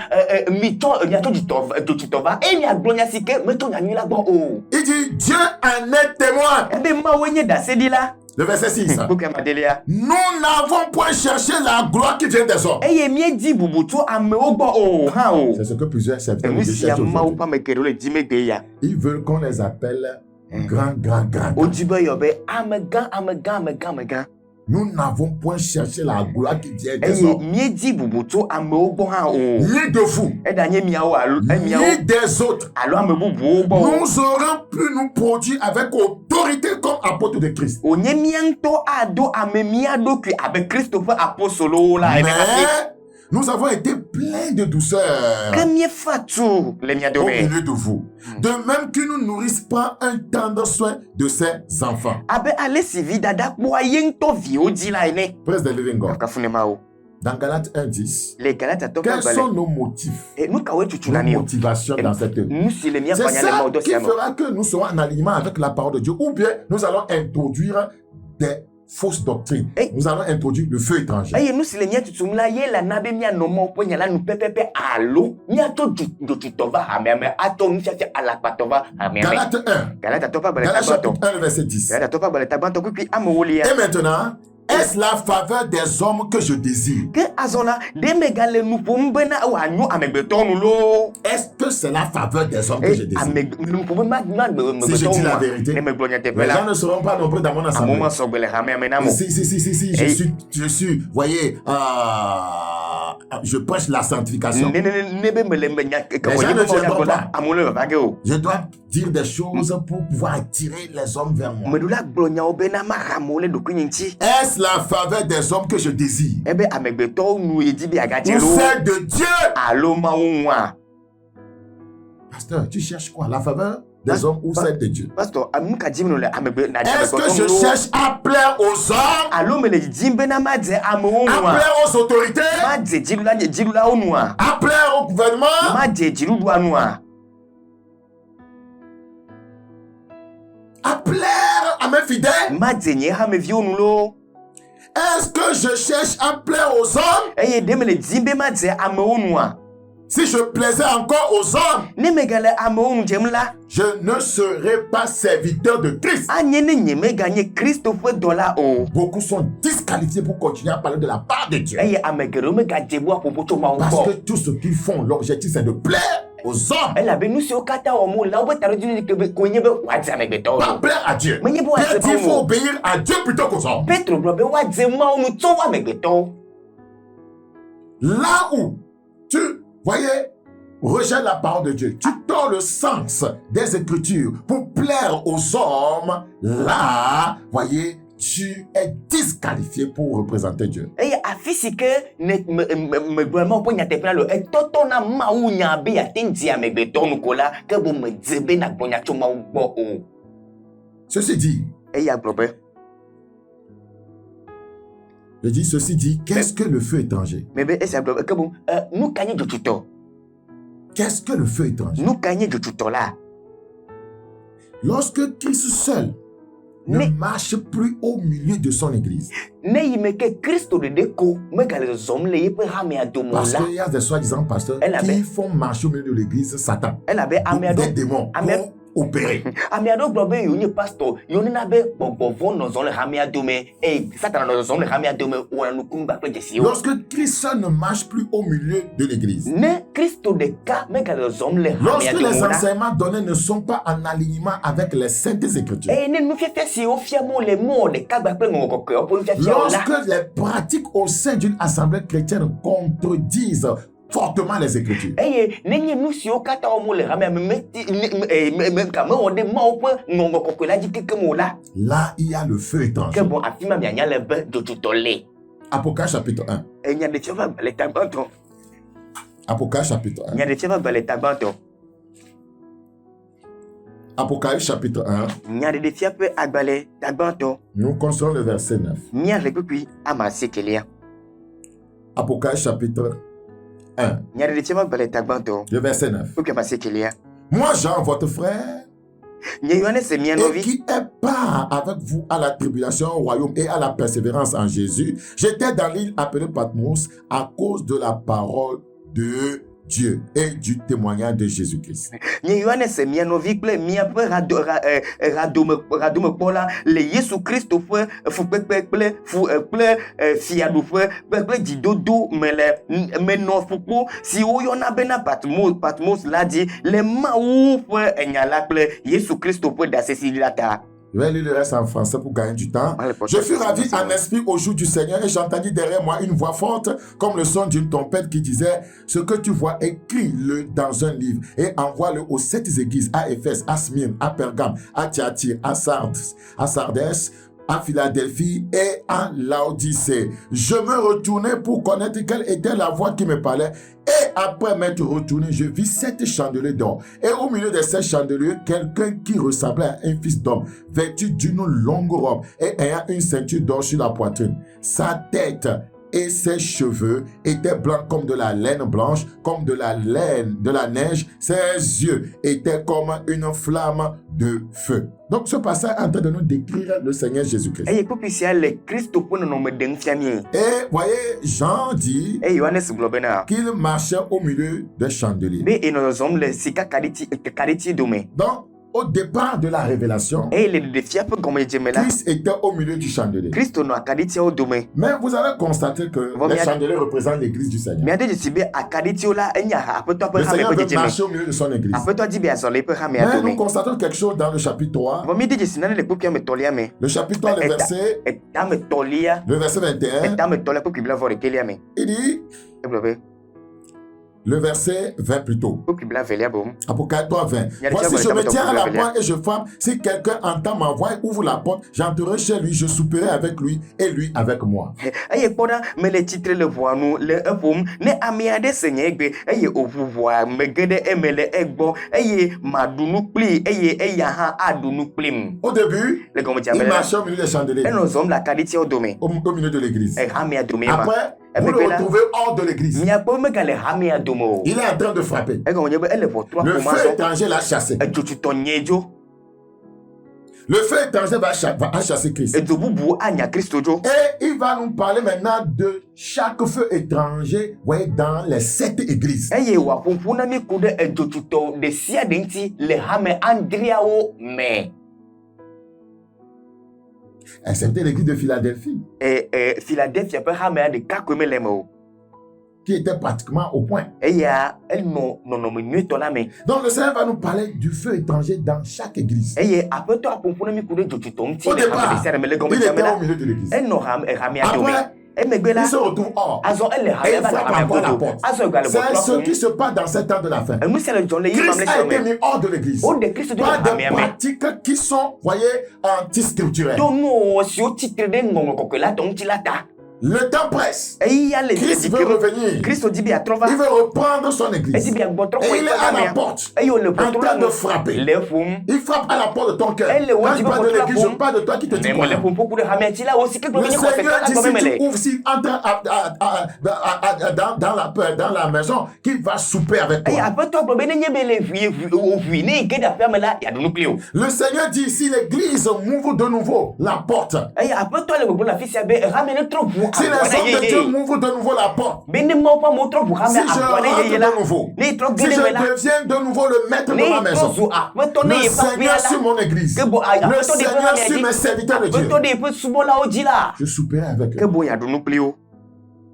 mitɔ nyatɔ dzitɔ va eye miagblɔ nya si ke metɔ nya nyui la gbɔ o. Il dit, Dieu en est témoin. ebe mawoe nye dasedi la. Le verset 6. Bukɛ madelia. Nous n'avons point cherché la gloire qui vient des hommes. eye miedi bubu tso amewo gbɔ o hã o. C'est ce que plusieurs serviteurs de enu Dieu sia cherchent mawo aujourd'hui. ƒe ame geɖewo le dzi megbe ya. Ils veulent qu'on les appelle grand. wodzi be yɔ be amegã. Nous n'avons point cherché la gloire qui vient des eye hommes. miedi bubu tso amewo gbɔ hã o. Ni de vous, Edanye miawo alo miawo ni des autres. alo ame bubuwo gbɔ o. Nous aurons pu nous produire avec autorité comme apôtres de Christ. Onye mía ŋutɔ ado ame mía ɖokui abe Kristo ƒe apostolowo la ene hafi. Mais nous avons été pleins de douceur Ke míefa tu le mía au dome. milieu de vous. De même que nous nourrissons pas un tendre soin de ses enfants. Abe ale si vi dada kpɔa ye ŋutɔ viwo dzi la ene. Praise the living God. Kafune mawo. Dans Galates 1:10, Le Galatatɔ ƒe quels sont gbalẽ. nos motifs, Nu kawoe tutu nos na mi o. motivations dans cette œuvre? Nu si le mía C'est fanya le ça mawo dɔ qui sia me. fera que nous serons en alignement avec la parole de Dieu. Ou bien nous allons introduire des fausses doctrines. Hey. Nous allons introduire le feu étranger. Eye nu si le mía tutum la ye la na be míanɔ mawo ƒe nya la nu pɛpɛpɛ alo míatɔ dzotutɔ va hameame atɔ nufiafia alakpatɔ va hameame. Galates 1, Galatatɔ ƒe gbalẽ Galates tagbãtɔ. chapitre 1, le verset 10. Galatatɔ ƒe gbalẽ tagbãtɔ kpukpui amewolia. Et maintenant, est-ce la faveur des hommes que je désire? Ke azɔ la ɖe megale nu ƒom bena wòanyo amegbetɔ nu loo. Est-ce que c'est la faveur des hommes que je désire? Nu ƒom be Si je dis la vérité, ne megblɔ nyateƒe les gens la. ne seront pas nombreux dans mon Amewo assemblée. masɔgbe le hamea me na mo. Si, je suis, voyez, je prêche la sanctification. Ne be mele me nya Les gens ne tiendront pas. amewo le vava ge o. Je dois dire des choses pour pouvoir attirer les hommes vers moi. Meɖo la gblɔ nyawo bena maha amewo le ɖokuinye ŋuti. Est-ce la faveur des hommes que je désire? Ebe amegbetɔwo nu ye dzi be agadze Ou loo celle de Dieu? alo mawo ŋua. Pasteur, tu cherches quoi? La faveur des hommes ou celle de Dieu? Pastor, nu ka dzim le amegbe na Est-ce que je amegbetɔ loo cherche à plaire aux hommes, alo mele dzidzim bena madze amewo à ŋua. plaire aux autorités, Madze dziɖulawo nua. à plaire au gouvernement? Madze dziɖuɖua nua. À plaire à mes fidèles? Madze nye hameviwo nu loo. Est-ce que je cherche à plaire aux hommes? Eye ɖe mele dzim be madze amewo nua. Si je plaisais encore aux hommes, Ne megale amewo nu dzem la, je ne serai pas serviteur de Christ. anye ne nye meganye Kristo ƒe dɔla o. Beaucoup sont disqualifiés pour continuer à parler de la part de Dieu. Eye ame geɖewo megadze bo aƒoƒo tso Mawu Parce que gbɔ. tout ce qu'ils font, l'objectif c'est de plaire aux hommes, Elabe nu siwo katã wɔm wole la wobe taɖodzi ne ko nye be woadze amegbetɔwo pas o. plaire à Dieu. Menye be Pierre woadze dit qu'il faut Mawu o. obéir à Dieu plutôt qu'aux hommes. Petro gblɔ be woadze Mawu nu tso wo amegbetɔwo. Là où tu, voyez, rejettes la parole de Dieu, tu tords le sens des Écritures pour plaire aux hommes, là, voyez, tu es disqualifié pour représenter Dieu. Eye afi si ke ne megblɔ Mawu ƒe nyateƒe la le etɔtɔ na Mawu nya be yeate ŋu dzi amegbetɔ nu ko la, ke bo medze be nagblɔ nya tso Mawu gbɔ o. Ceci dit, Eye agblɔ be, je dis ceci dit, qu'est-ce que le feu étranger? me be esi agblɔ be ke boŋ nu ka nye dzotutɔ? Qu'est-ce que le feu étranger? Nu ka nye dzotutɔ la? Lorsque Christ seul ne Mais- marche plus au milieu de son église, Ne yi me ke Kristo ɖeɖe ko megale zɔzɔm le yeƒe hamea dome o parce la, qu'il y a des soi-disant pasteurs Elle avait- qui font marcher au milieu de l'église Satan, elabe ame des aɖewo démons Amen. pour opérer. ame aɖewo gblɔ be yewo nye pastor, yewo nena be gbɔgbɔ vɔ nɔ zɔm le hamea dome eye Satana nɔ zɔzɔm le hamea dome wɔna nukunu kpakple dzesiwo. Lorsque Christ seul ne marche plus au milieu de l'église, Ne Kristo ɖeka megale zɔzɔm le hamea lorsque dome les o la, enseignements donnés ne sont pas en alignement avec les saintes écritures, eye ne nufiafia siwo fiamu le mɔ ɖeka gba kple ŋɔŋɔ kɔkɔewo ƒe nufiafiawo la, lorsque les pratiques au sein d'une assemblée chrétienne contredisent fortement les écritures, eye nenye nu siwo katã wɔm le hamea me mewɔ ɖe Mawu ƒe ŋɔŋɔ kɔkɔe la dzi kekem o la, là il y a le feu ke étranger. bon afi ma mianya le be dzotutɔ le. Apocalypse chapitre 1. Enya ɖe fia va gbalẽ tagbãtɔ. Apocalypse chapitre 1. Nya ɖe fia va gbalẽ tagbãtɔ. Apocalypse chapitre 1. Nya ɖe fia ƒe agbalẽ tagbãtɔ. Nous considérons le verset 9. Míahle kpukpui ama 9. Apocalypse chapitre 1, nyari de chema bele tagbanto. le verset 9. Oke pase kilia. Moi, Jean, votre frère, Nye Yohane se et mianovi. qui est part avec vous à la tribulation au royaume et à la persévérance en Jésus, j'étais dans l'île appelée Patmos à cause de la parole de Dieu et du témoignage de Jésus-Christ. Nye Yohane se mianovi kple miaƒe radome kpɔla le Yesu Kristo ƒe fukpekpe kple fiaɖuƒe kple dzidodo me le menɔ fukpo si woyɔna bena Patmos la dzi le Mawu ƒe nya la kple Yesu Kristo ƒe ɖasesi la ta. Je vais lire le reste en français pour gagner du temps. Je fus ravi en esprit au jour du Seigneur et j'entendis derrière moi une voix forte comme le son d'une trompette qui disait: ce que tu vois, écris-le dans un livre et envoie-le aux 7 églises, à Éphèse, à Smyrne, à Pergame, à Thyatire, à Sardes, à Philadelphie et à Laodicée. Je me retournai pour connaître quelle était la voix qui me parlait. Et après m'être retourné, je vis 7 chandeliers d'or. Et au milieu de ces chandeliers, quelqu'un qui ressemblait à un fils d'homme, vêtu d'une longue robe et ayant une ceinture d'or sur la poitrine. Sa tête et ses cheveux étaient blancs comme de la laine blanche, comme de la neige. Ses yeux étaient comme une flamme de feu. Donc ce passage est en train de nous décrire le Seigneur Jésus-Christ. Eye kpopisia le Kristo ƒe nɔnɔme ɖem fia mie. Et voyez, Jean dit Yohanes gblɔ bena qu'il marchait au milieu des chandeliers. be enɔ zɔzɔm le sika kaɖiti dome. Donc, au départ de la révélation, Eye le ɖeɖefia ƒe gɔmedzeme la, Christ était au milieu du chandelier. Kristo nɔ akaɖitiawo dome. Mais vous allez constater que les chandeliers représentent l'église du Seigneur. Mia de dzesi be akaɖitiwo la enye aƒetɔ ƒe Le hame Seigneur ƒe veut dzedzeme. marcher au milieu de son église. Aƒetɔ di be azɔ le eƒe hamea Mais nous dome. constatons quelque chose dans le chapitre 3. Vɔ mi de dzesi nane le kpokpia me tɔlia me. Le chapitre 3, le verset 21. Etametɔlia kpokpi bla vɔ ɖekelia me. Il dit, Egblɔ be le verset 20 plutôt. kpokpi bla velia bom. Apocalypse 3, 20. Voici, je me tiens à la porte et je frappe. Si quelqu'un entend ma voix et ouvre la porte, j'entrerai chez lui, je souperai avec lui et lui avec moi. Eye kpɔɖa mele tsitre le ʋɔa nu le eƒom ne ame aɖe se nye egbe eye wòʋu ʋɔa me ge ɖe eme le egbɔ eye maɖu nu kplii eye eya hã aɖu nu kplim. Au début, Le gɔmedzame il la marchait au milieu des chandeliers, enɔ zɔm le akaɖitiawo dome. au milieu de l'église. Hamea dome ma. Après, vous le retrouvez hors de l'église. Miakpɔ megale hamea dome o. Il est en train de frapper. Egɔme be ele ʋɔtrua Le ƒoma feu zɔ. étranger l'a chassé. Edzotutɔ nye dzo. Le feu étranger va chasser Christ. Edzo bubu anya Kristo dzo. Et il va nous parler maintenant de chaque feu étranger dans les 7 églises. Eye wòaƒoƒo na mi ku ɖe edzotutɔ ɖe sia ɖe ŋuti le hame adreawo me. Excepté l'église de Philadelphie, Philadelphia ƒe hamea ɖeka koe mele me o. qui était pratiquement au point. Eya enɔ nɔnɔme nyuietɔ la me. Donc le Seigneur va nous parler du feu étranger dans chaque église. Eye aƒetɔ aƒoƒo na mi ku ɖe dzotutɔ ŋuti Au le hame départ, ɖe sia ɖe me le il gɔmedzame était la. au milieu de l'église. Enɔ hamea dome. Après, Emegbe la il se retrouve hors. azɔ ele Et hamea il ba le frappe hamea encore la godo. porte. Azɔ egale C'est ʋɔtrua ce ƒom. qui se passe dans ces temps de la fin. Enu sia le dzɔm le yi Christ mamlɛ a sia été me. mis hors de l'église. Woɖe Kristo do le Pas de hamea me. pratiques qui sont, voyez, anti-scripturelles. Do nuwɔwɔ siwo tsitre ɖe ŋɔŋlɔ kɔkɔe la tɔ ŋuti la ta. Le temps presse. Eya le Christ veut dikeme. revenir. Kristo di be atrɔ va. Il veut reprendre son église. Edi be agbɔtrɔ Et kɔ il est à la porte, Eye wòle en train ʋɔtrua de me. frapper. Le ƒom. Il frappe à la porte de ton cœur. Elle est Quand où, je parle de tu vas l'église, pour- je parle de toi qui te dis Mais moi le croyant. ƒom ƒoku ɖe hamea ŋuti la wo si ke gblɔ Le be nye xɔsetɔ Seigneur la dit, gɔme me si le. tu ouvres, s'il entre dans la maison, qu'il va souper avec Eye toi. aƒetɔ gblɔ be nenye be le ʋui ne yi ke ɖe aƒea me la yeaɖu nu kpli o. Le Seigneur dit, si l'église m'ouvre de nouveau la porte, Eye aƒetɔ le gbɔgbɔ le afi sia be hame ne trɔ ʋu si les agboa hommes ne de Dieu yeye. m'ouvrent de nouveau la porte, Be ne mawo ƒe amewo trɔ ʋu hame si je agboa ne rentre yeye la. de nouveau, Ne yi trɔ si ge je ɖe me la. deviens de nouveau le maître Ne de yi ma trɔ maison, zu aƒetɔ ne le yi ƒe aƒea Seigneur sur la. mon église, Ke bo le aƒetɔ de ƒe Seigneur hamea sur mes dzi. serviteurs de Dieu, Aƒetɔ de ƒe subɔlawo dzi la. je souperai avec Ke eux. bo yeaɖu nu kpli wo.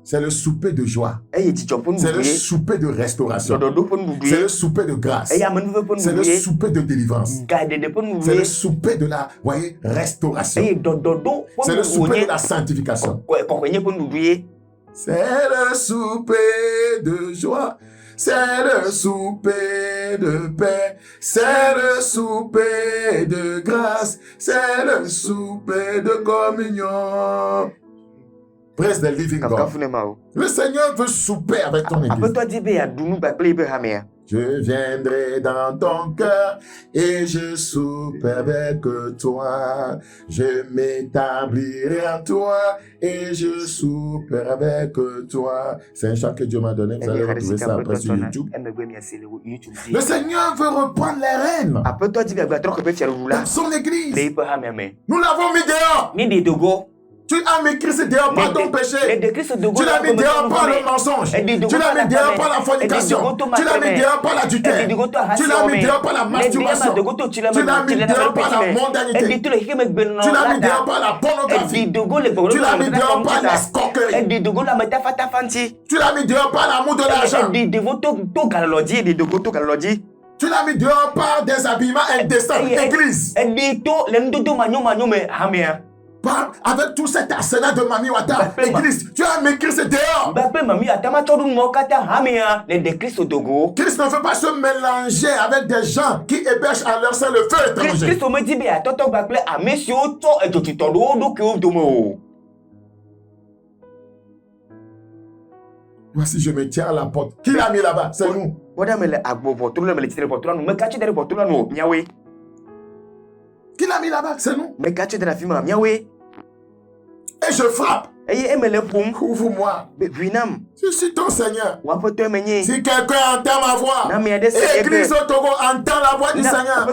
C'est le souper de joie, Eye dzidzɔ ƒe c'est le nuɖuɖu ye. souper de restauration, Ɖɔɖɔɖo ƒe nuɖuɖu c'est ye. le souper de grâce, Eye amenuve ƒe c'est le nuɖuɖu ye. souper de délivrance, Gaɖeɖe ƒe nuɖuɖu c'est le ye. souper de la, voyez, restauration, Eye ɖɔɖɔɖo ƒe c'est le nuɖuɖu souper nye de la sanctification. kɔkɔenye ƒe nuɖuɖu ye. C'est le souper de joie, c'est le souper de paix, c'est le souper de grâce, c'est le souper de communion. Praise the living God. Kankafu ne ma o. Le Seigneur veut souper avec ton église. Aƒetɔ di be yeaɖu nu kpakple yi ƒe hamea. Je viendrai dans ton cœur et je souperai avec toi. Je m'établirai en toi et je souperai avec toi. C'est un chant que Dieu m'a donné. Vous allez retrouver ça après sur YouTube. Le Seigneur veut reprendre les rênes dans son église. Nous l'avons mis dehors. Tu as mis Christ dehors par ton péché. Tu l'as mis dehors par le mensonge. Tu l'as mis dehors par la fornication. Tu l'as mis dehors par l'adultère. Tu l'as mis dehors par la masturbation. Tu l'as mis dehors par la mondanité. Tu l'as mis dehors par la pornographie. Tu l'as mis dehors par la escroquerie. Tu l'as mis dehors par l'amour de l'argent. Tu l'as mis dehors par des habillements indécents. Église. Avec tout cet arsenal de Mami Wata, église, tu as mis Christ dehors. Christ ne veut pas se mélanger avec des gens qui hébergent à leur sein le feu étranger. Voici, je me tiens à la porte. Qui l'a mis là-bas? C'est nous. Qui l'a mis là-bas? C'est nous. Et je frappe. Ouvre-moi. Je suis ton Seigneur. Si quelqu'un entend ma voix, Église au Togo entend la voix du Seigneur, et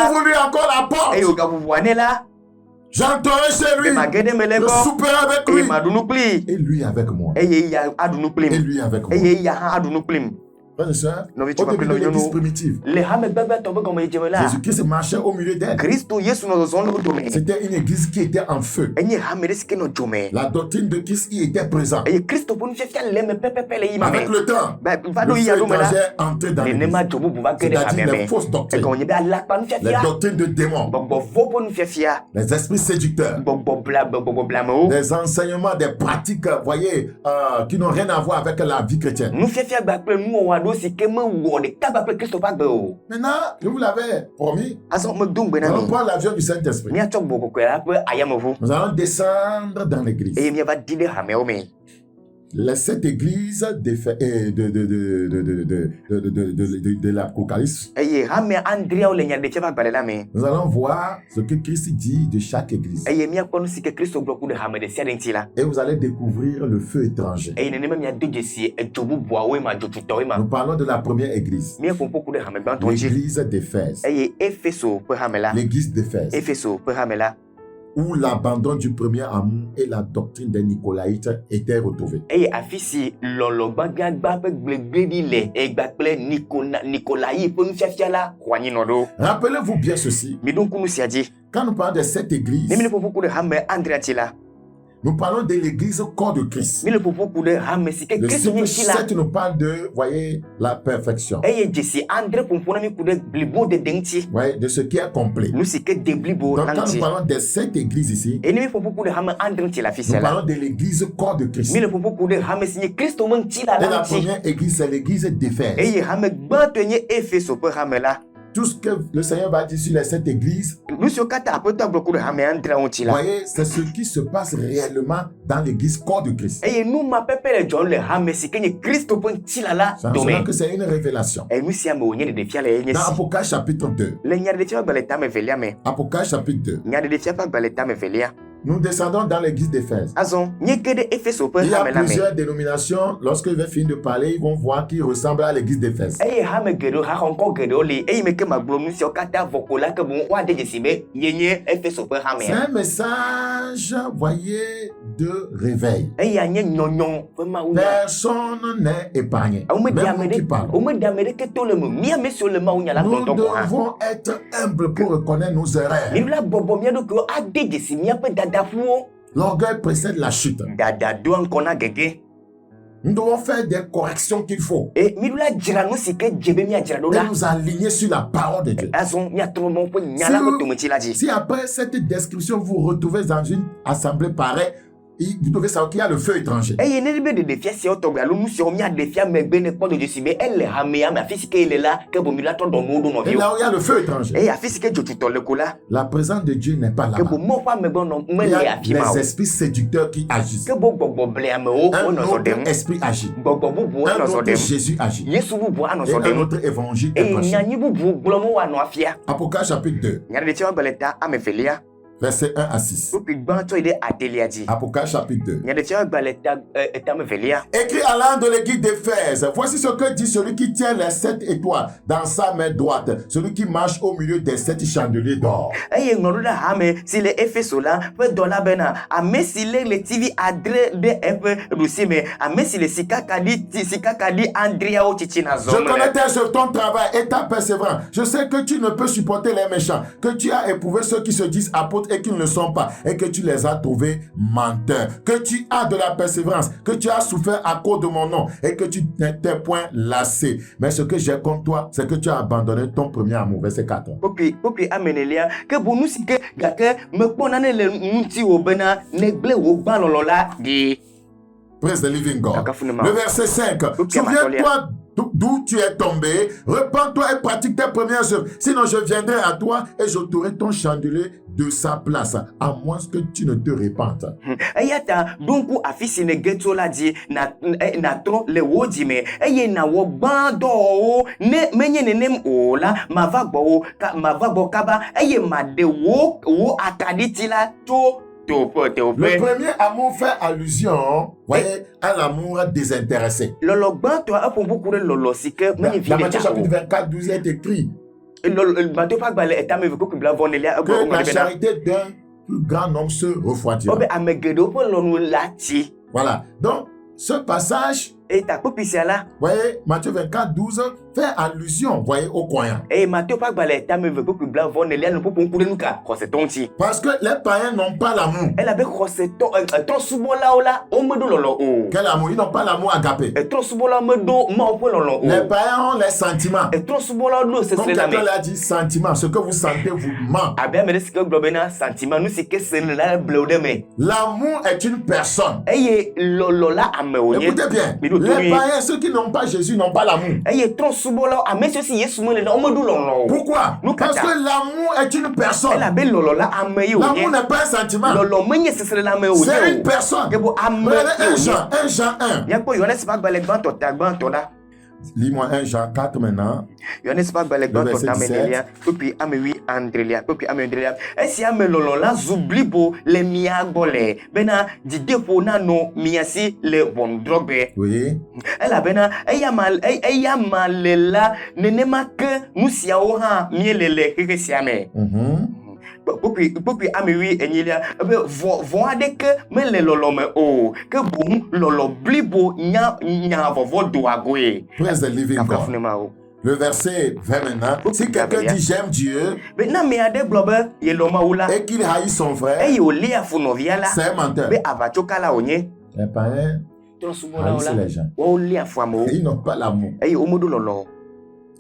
ouvre-lui encore la porte. J'entrerai chez lui. Je souperai avec lui. Et lui avec moi. Et lui avec moi. Frères et sœurs, au début de l'église primitive, Jésus-Christ marchait au milieu d'elle. C'était une église qui était en feu. La doctrine de Christ y était présente. Avec le temps, le feu étranger est entré dans l'église. C'est-à-dire les fausses doctrines, les doctrines de démons, les esprits séducteurs, des enseignements, des pratiques, voyez, qui n'ont rien à voir avec la vie chrétienne. Maintenant, je vous l'avais promis, nous allons prendre l'avion du Saint-Esprit. Nous allons descendre dans l'église. Les 7 églises de l'Apocalypse. Nous allons voir ce que Christ dit de chaque église. Et vous allez découvrir le feu étranger. Nous parlons de la première église. L'église d'Éphèse. L'église d'Éphèse. Où l'abandon du premier amour et la doctrine des Nicolaïtes étaient retrouvés. Rappelez-vous bien ceci. Quand nous parlons de cette église, nous parlons de l'église corps de Christ. Le chiffre 7 nous parle de, voyez, la perfection. Voyez, de ce qui est complet. Donc quand nous parlons de cette église ici, nous parlons de l'église corps de Christ. Et la première église, c'est l'église d'Éphèse. Tout ce que le Seigneur va dire sur les 7 églises, voyez, c'est ce qui se passe réellement dans l'église corps de Christ. C'est en cela que c'est une révélation. Dans Apocalypse chapitre 2. Apocalypse chapitre 2. Nous descendons dans l'église d'Éphèse. Il y a plusieurs dénominations. Lorsqu'ils vont finir de parler, ils vont voir qu'ils ressemblent à l'église d'Éphèse. C'est un message, voyez, de réveil. Personne n'est épargné. Même nous qui parlons. Nous devons être humbles pour reconnaître nos erreurs. L'orgueil précède la chute. Nous devons faire des corrections qu'il faut. Et nous aligner sur la parole de Dieu. Si après cette description, vous retrouvez dans une assemblée pareille, vous devez savoir qu'il y a le feu étranger. eye ne be ɖeɖefia siawo tɔgbe alo nu siawo mía ɖefia megbe ne kpɔ dzodzi si be ele hamea me afi si ke ele la ke bomi la tɔ dɔ nuwo ɖo Et nɔviwo là où il y a le feu étranger, eye afi si ke dzotutɔ le ko la la présence de Dieu n'est pas ke là-bas. bo mɔ ƒe amegbe nɔ Il y mele a afi ma les o esprits séducteurs qui agissent. ke bo gbɔgbɔ bleamewo Un wonɔ zɔ autre ɖem esprit agit. gbɔgbɔ bubuwo Un nɔ zɔ autre ɖem Jésus agit. yesu bubu anɔ Et zɔ un ɖem autre évangile est eye prêché. nyanyi bubu gblɔm woanɔ afia Apocalypse chapitre 2, nya ɖe tiawo gbele ta ame velia verset 1 à 6. kpokpi gbãtɔ yi ɖe adelia dzi Apocalypse chapitre 2. nya ɖe tiawo gbele ta ame velia Écrit à l'âme de l'église d'Éphèse, voici ce que dit celui qui tient les 7 étoiles dans sa main droite, celui qui marche au milieu des 7 chandeliers d'or. eye ŋlɔ ɖo ɖe hame si le Efeso la ƒe dɔ la bena ame si lé ɣletivi adre ɖe eƒe ɖusi me ame si le sikakaɖi adreawo tsitsina Je zɔm connais le ton travail et ta persévérance. Je sais que tu ne peux supporter les méchants, que tu as éprouvé ceux qui se disent apôtres et qui ne le sont pas, et que tu les as trouvés menteurs, que tu as de la persévérance, que tu as souffert à cause de mon nom, et que tu n'étais point lassé. Mais ce que j'ai contre toi, c'est que tu as abandonné ton premier amour. Verset 4. kpokpi amenelia ke bo nu si ke gake mekpɔ nane le ŋutiwò bena negblẽ wò gbã lɔlɔ la ɖi Praise the living God. Akafunema. Le verset 5. Souviens-toi d'où tu es tombé, repens-toi et pratique tes premières œuvres. Sinon, je viendrai à toi et j'ôterai ton chandelier de sa place, à moins que tu ne te répandes. eya ta ɖo ŋku afi si ne ge tso la dzi natrɔ le wo dzi me eye nawɔ gbã dɔwɔwo ne menye nenem o la mava gbɔ kaba eye maɖe wo akaɖiti la tso teoƒe Le premier amour fait allusion, voyez, à l'amour désintéressé. lɔlɔ gbãtɔa eƒo ƒoƒu ɖe lɔlɔ si ke menye vi Dans ɖe Matthieu ta o chapitre 24, 12, il est écrit Matthieu ƒe agbalẽ etame ve kpokpi bla vɔnelia que egblɔ la bena charité d'un plus grand nombre se refroidira. wobe ame geɖewo ƒe lɔnu la tsi Voilà. Donc, ce passage, eta kpokpi sia la voyez, Matthieu 24, 12, fait allusion, voyez, au croyants. eye Matthieu ƒe agbalẽ etame ve kpokpi bla vɔnelia le ƒoƒo ŋku ɖe nu ka xɔsetɔ ŋuti Parce que les païens n'ont pas l'amour. elabe xɔsetɔ trɔsubɔlawo la womeɖo lɔlɔ o Quel amour? Ils n'ont pas l'amour agapé. trɔsubɔlawo meɖo mawo ƒe lɔlɔ Les o païens ont les sentiments. trɔsubɔlawo ɖo Comme sesre la me quelqu'un l'a dit, sentiments, ce que vous sentez vous ment. abe ame ɖe si ke gblɔ bena sentiment nu si ke sene la ble wo ɖe me L'amour est une personne. eye lɔlɔ la ame wònye Écoutez bien, Mi ɖo to les nyuie. païens, ceux qui n'ont pas Jésus, n'ont pas l'amour. eye trɔsubɔlawo ame siwo si Yesu mele la womeɖo lɔlɔ o Pourquoi? Nous, Parce Kata. que l'amour est une personne. elabe lɔlɔ la ame ye L'amour wònye n'est pas un sentiment. lɔlɔ menye sesre la ame C'est wònye une o personne. ke bo ame Regardez ye 1 wònye Jean, 1 Jean 1. miakpɔ Yohanes ƒe agbalẽ gbãtɔ ta gbãtɔ la Lis-moi 1 Jean 4 maintenant. Yohanes ƒe agbalẽ gbãtɔ verset ta ame 17. nelia kpokpi ame wi andrelia kpokpi ame andrelia esi ame lɔlɔ la zu blibo le mia gbɔ le bena dzideƒo nanɔ mia si le ʋɔnudrɔ̃gbe Oui. elabena eya ma le la nenema ke nu siawo hã miele le xexe sia me kpokpi ame wi enyilia ebe vɔ aɖeke mele lɔlɔ me o ke boŋ lɔlɔ blibo nya vɔvɔ do agoe Praise the living God. kafukafunema o Le verset 20 maintenant. Si quelqu'un dit j'aime Dieu be na ame aɖe gblɔ be yelɔ Mawu la et qu'il haït son frère, eye wòlia fu nɔvia la c'est un menteur. be avatsokala wònye Les païens trɔsubɔlawo haïssent la les gens. woawo lia fu amewo Ils n'ont pas l'amour. eye womeɖo lɔlɔ o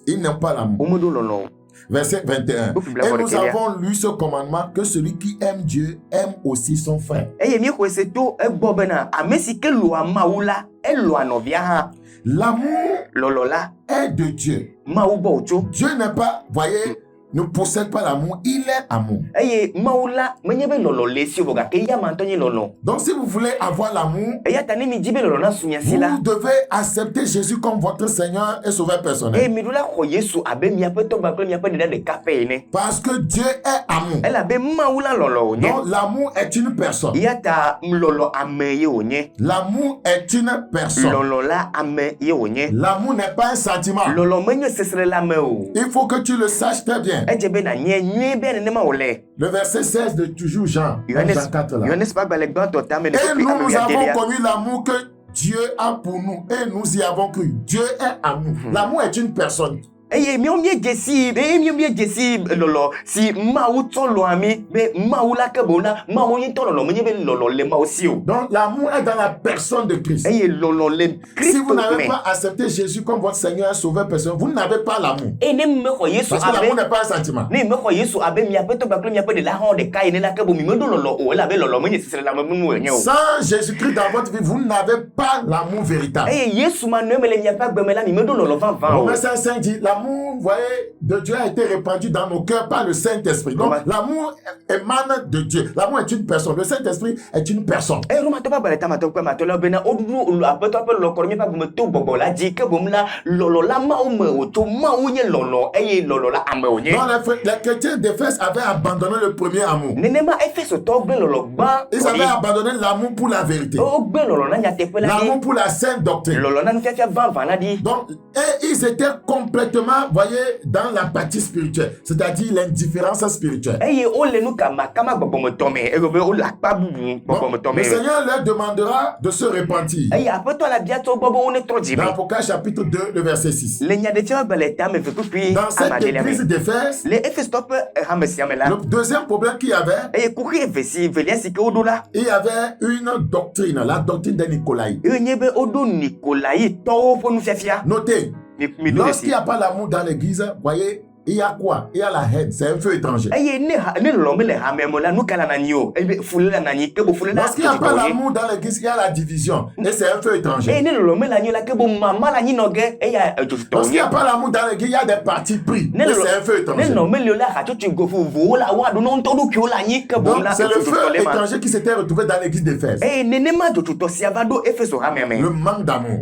Ils n'ont pas l'amour. womeɖo lɔlɔ o Verset 21. Et nous avons lu ce commandement que celui qui aime Dieu aime aussi son frère. eye míexɔe se to egbɔ bena ame si ke lɔa Mawu la elɔa nɔvia hã L'amour lɔlɔ la est de Dieu. Mawu gbɔ wòtso Dieu n'est pas, voyez, ne possède pas l'amour, il est amour. eye Mawu la menye be lɔlɔ le esi o vɔ gake ya ma ŋutɔ nye lɔlɔ Donc si vous voulez avoir l'amour, eya ta ne mi dzi be lɔlɔ na su mia si la vous devez accepter Jésus comme votre Seigneur et Sauveur eye personnel. mi ɖo la xɔ Yesu abe miaƒe tɔgba kple miaƒe ɖeɖa ɖeka pɛ ene Parce que Dieu est amour. elabe Mawu la lɔlɔ wònye Donc l'amour est une personne. ya ta lɔlɔ ame ye wònye L'amour est une personne. lɔlɔ la ame ye wònye L'amour n'est pas un sentiment. lɔlɔ menye sesre la me o Il faut que tu le saches très bien. edze be nanye nyuie be nenema wòle Le verset 16 de toujours Jean, Yohanes Jean 4 là. Yohanes ƒe agbalẽ gbãtɔ tame ne Et kpokpi nous, ame nous wi avons adelia connu l'amour que Dieu a pour nous. Et nous y avons cru. Dieu est amour. L'amour est une personne. eye mi o mi jesi be mi jesi lolo si ma o to lo ami be ma o la ke bo la ma o yin to lolo mo nye be lolo le ma o si o. Donc l'amour est dans la personne de Christ. Eye lolo le Christ. Si vous n'avez pas accepté Jésus comme votre Seigneur et Sauveur personnel, vous n'avez pas l'amour. E ne me ko Yesu Parce que l'amour n'est pas un sentiment. ne me ko Yesu abe mi ape to ba mi ape de la ron de kai ne la ke bo mi me do lolo o la be lolo mo nye sisere la mo mu enye o. Sans Jésus-Christ dans votre vie, vous n'avez pas l'amour véritable. Eye Yesu ma ne me le mi ape gbe me la mi me do lolo van van o. Romains 5 dit, l'amour, vous voyez, de Dieu a été répandu dans nos cœurs par le Saint-Esprit. Donc, l'amour émane de Dieu. L'amour est une personne. Le Saint-Esprit est une personne. E Roma to ba ba ta ma to ma to la be na o du ape to ape lo ko mi pa bu me to bobo la di ke bo m la lolo la ma o me o to ma o nye lolo eye lolo la ame o nye. Non, les chrétiens d'Éphèse avaient abandonné le premier amour. Nenema Efeso to gbe lolo gba. Ils avaient abandonné l'amour pour la vérité. O gbe lolo na nya te pe la di. L'amour pour la sainte doctrine. Lolo na nfia van van la di. Donc, et ils étaient complètement, voyez, dans l'apathie spirituelle, c'est-à-dire l'indifférence spirituelle. Eye o le nu kama bobo mo tome e go be o la pa bubu bobo mo tome. Le Seigneur leur demandera de se repentir. Eye ape to la bia to bobo o ne tro Dans jimi. Apocalypse chapitre 2, le verset 6. Le nya de tia ba le ta me fe pupi Dans cette amadele église ame. d'Éphèse, Le Efeso to pe hamesiame la. le deuxième problème qu'il y avait, Eye kuri evesi velia sike o do la. il y avait une doctrine, la doctrine des Nicolaïtes. E nye be o do Nikolai to fo nu fiafia. Notez, Mi do lorsqu'il desi. n'y a pas l'amour dans l'église, voyez, il y a quoi? Il y a la haine, c'est un feu étranger. Eye ne lolo me le hamemo la nu kala na nyo. Ebe fule la na nyi ke bo fule la. Lorsqu'il n'y a pas l'amour dans l'église, il y a la division. Et c'est un feu étranger. Ne lolo me la nyo la ke bo mama la nyi no ge e ya to Lorsqu'il n'y a pas l'amour dans l'église, il y a des partis pris. Et c'est un feu ne étranger. no me le la ha tu go fu vo la wa do no to do ki o la nyi ke bo Donc, la. c'est le feu étranger qui s'était retrouvé dans l'église d'Éphèse. Ne ma to si avado Efeso hameme. Le manque d'amour.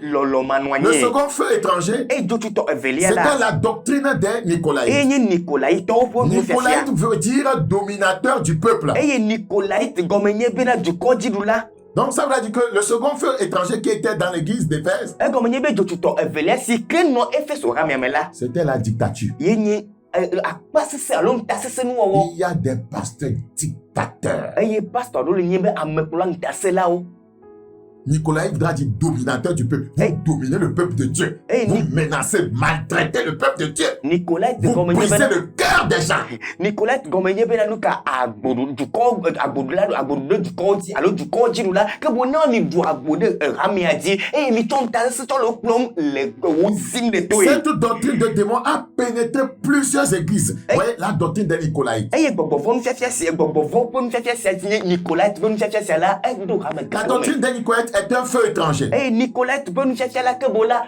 Lolo manwanye. Le second feu étranger, Do tu to evelia c'était la. la doctrine des Nicolaïtes. Nikolai to fo nu fiafia. Nicolaïte veut dire dominateur du peuple. Nikolai gomenye bena du koji du la. Donc ça veut dire que le second feu étranger qui était dans l'église d'Éphèse, Gomenye be do tu to evelia si ke no Efeso hameme la. c'était la dictature. Yenye akpa sese alon ta sese nu wo. Il y a des pasteurs dictateurs. Pastor do le nyembe amekula ntase la o. Nicolaï voudra dire dominateur du peuple. Vous dominez le peuple de Dieu. Vous menacez, maltraitez le peuple de Dieu. Nikolai Vous brisez le cœur des gens. Nikolai gomenye be na nuka agbodu du ko agbodu du ko ti alo du ko ji la ke bo na ni du agbodu rami adi mi ton ta se to lo plom le wo sim de to. Cette doctrine de démon a pénétré plusieurs églises. Vous voyez la doctrine des Nicolaïtes. Gbogbo von fiafia si gbogbo von pon fiafia si Nikolai bon fiafia si la do rami. La doctrine des Nicolaïtes est un feu étranger. Nikolai bon fiafia la ke bo la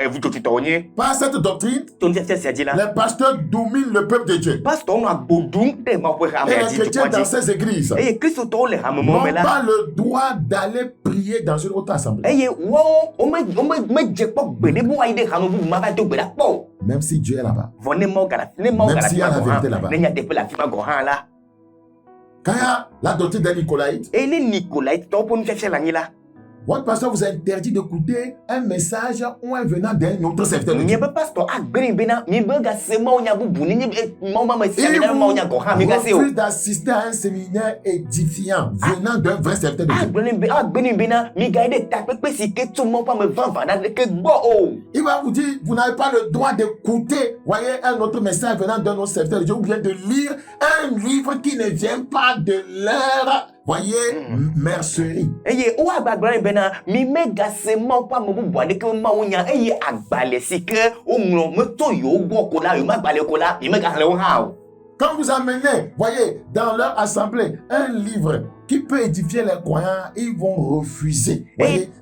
vous to tonye. Par cette doctrine, Ton fiafia si adi la. les pasteurs dominent le peuple de Dieu. Pastor no agbodu de ma ko rami Et les adi. chrétiens dans ces églises Christo to le rami mo n'ont me la. pas le droit d'aller prier dans une autre assemblée. Wo o me je po gbede bo aide rami bu ma ba to gbeda po. Même si Dieu est là-bas. Vone mo gara Même s'il y a la vérité là-bas. Ne nya te pe la fima go han la. Quand il y a la doctrine des Nicolaïtes, Ne Nikolai to pon fiafia la ni la. votre pasteur vous a interdit d'écouter un message ou un venant d'un autre serviteur de Ni Dieu. be pastor agbere be na mi be ga se ma onya bubu ni mo ma si Il na ma onya go han mi ga se o. refuse d'assister à un séminaire édifiant venant d'un vrai serviteur de Dieu. Agbere be na mi ga ide ta pepe si ke tu mo pa me van van na ke gbo o. Il va vous dire, vous n'avez pas le droit d'écouter, voyez, un autre message venant d'un autre serviteur de Dieu ou bien de lire un livre qui ne vient pas de leur, voyez, mercerie. O agbere be na mi me ga se ma pa mo bubu ade ke ma onya agbale si ke o nlo me to yo gbo ko la yo ma gbale ko la mi me ga le o ha o. Quand vous amenez, voyez, dans leur assemblée, un livre qui peut édifier les croyants, ils vont refuser.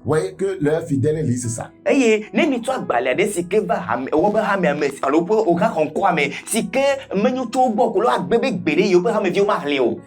Voyez que leurs fidèles lisent ça. Ne mi to agbale ade si ke va ha wo be ha me alo po o ga kon ko ame si ke menyu to gbo ko lo agbebe gbere yo be ha me vi o ma hle o.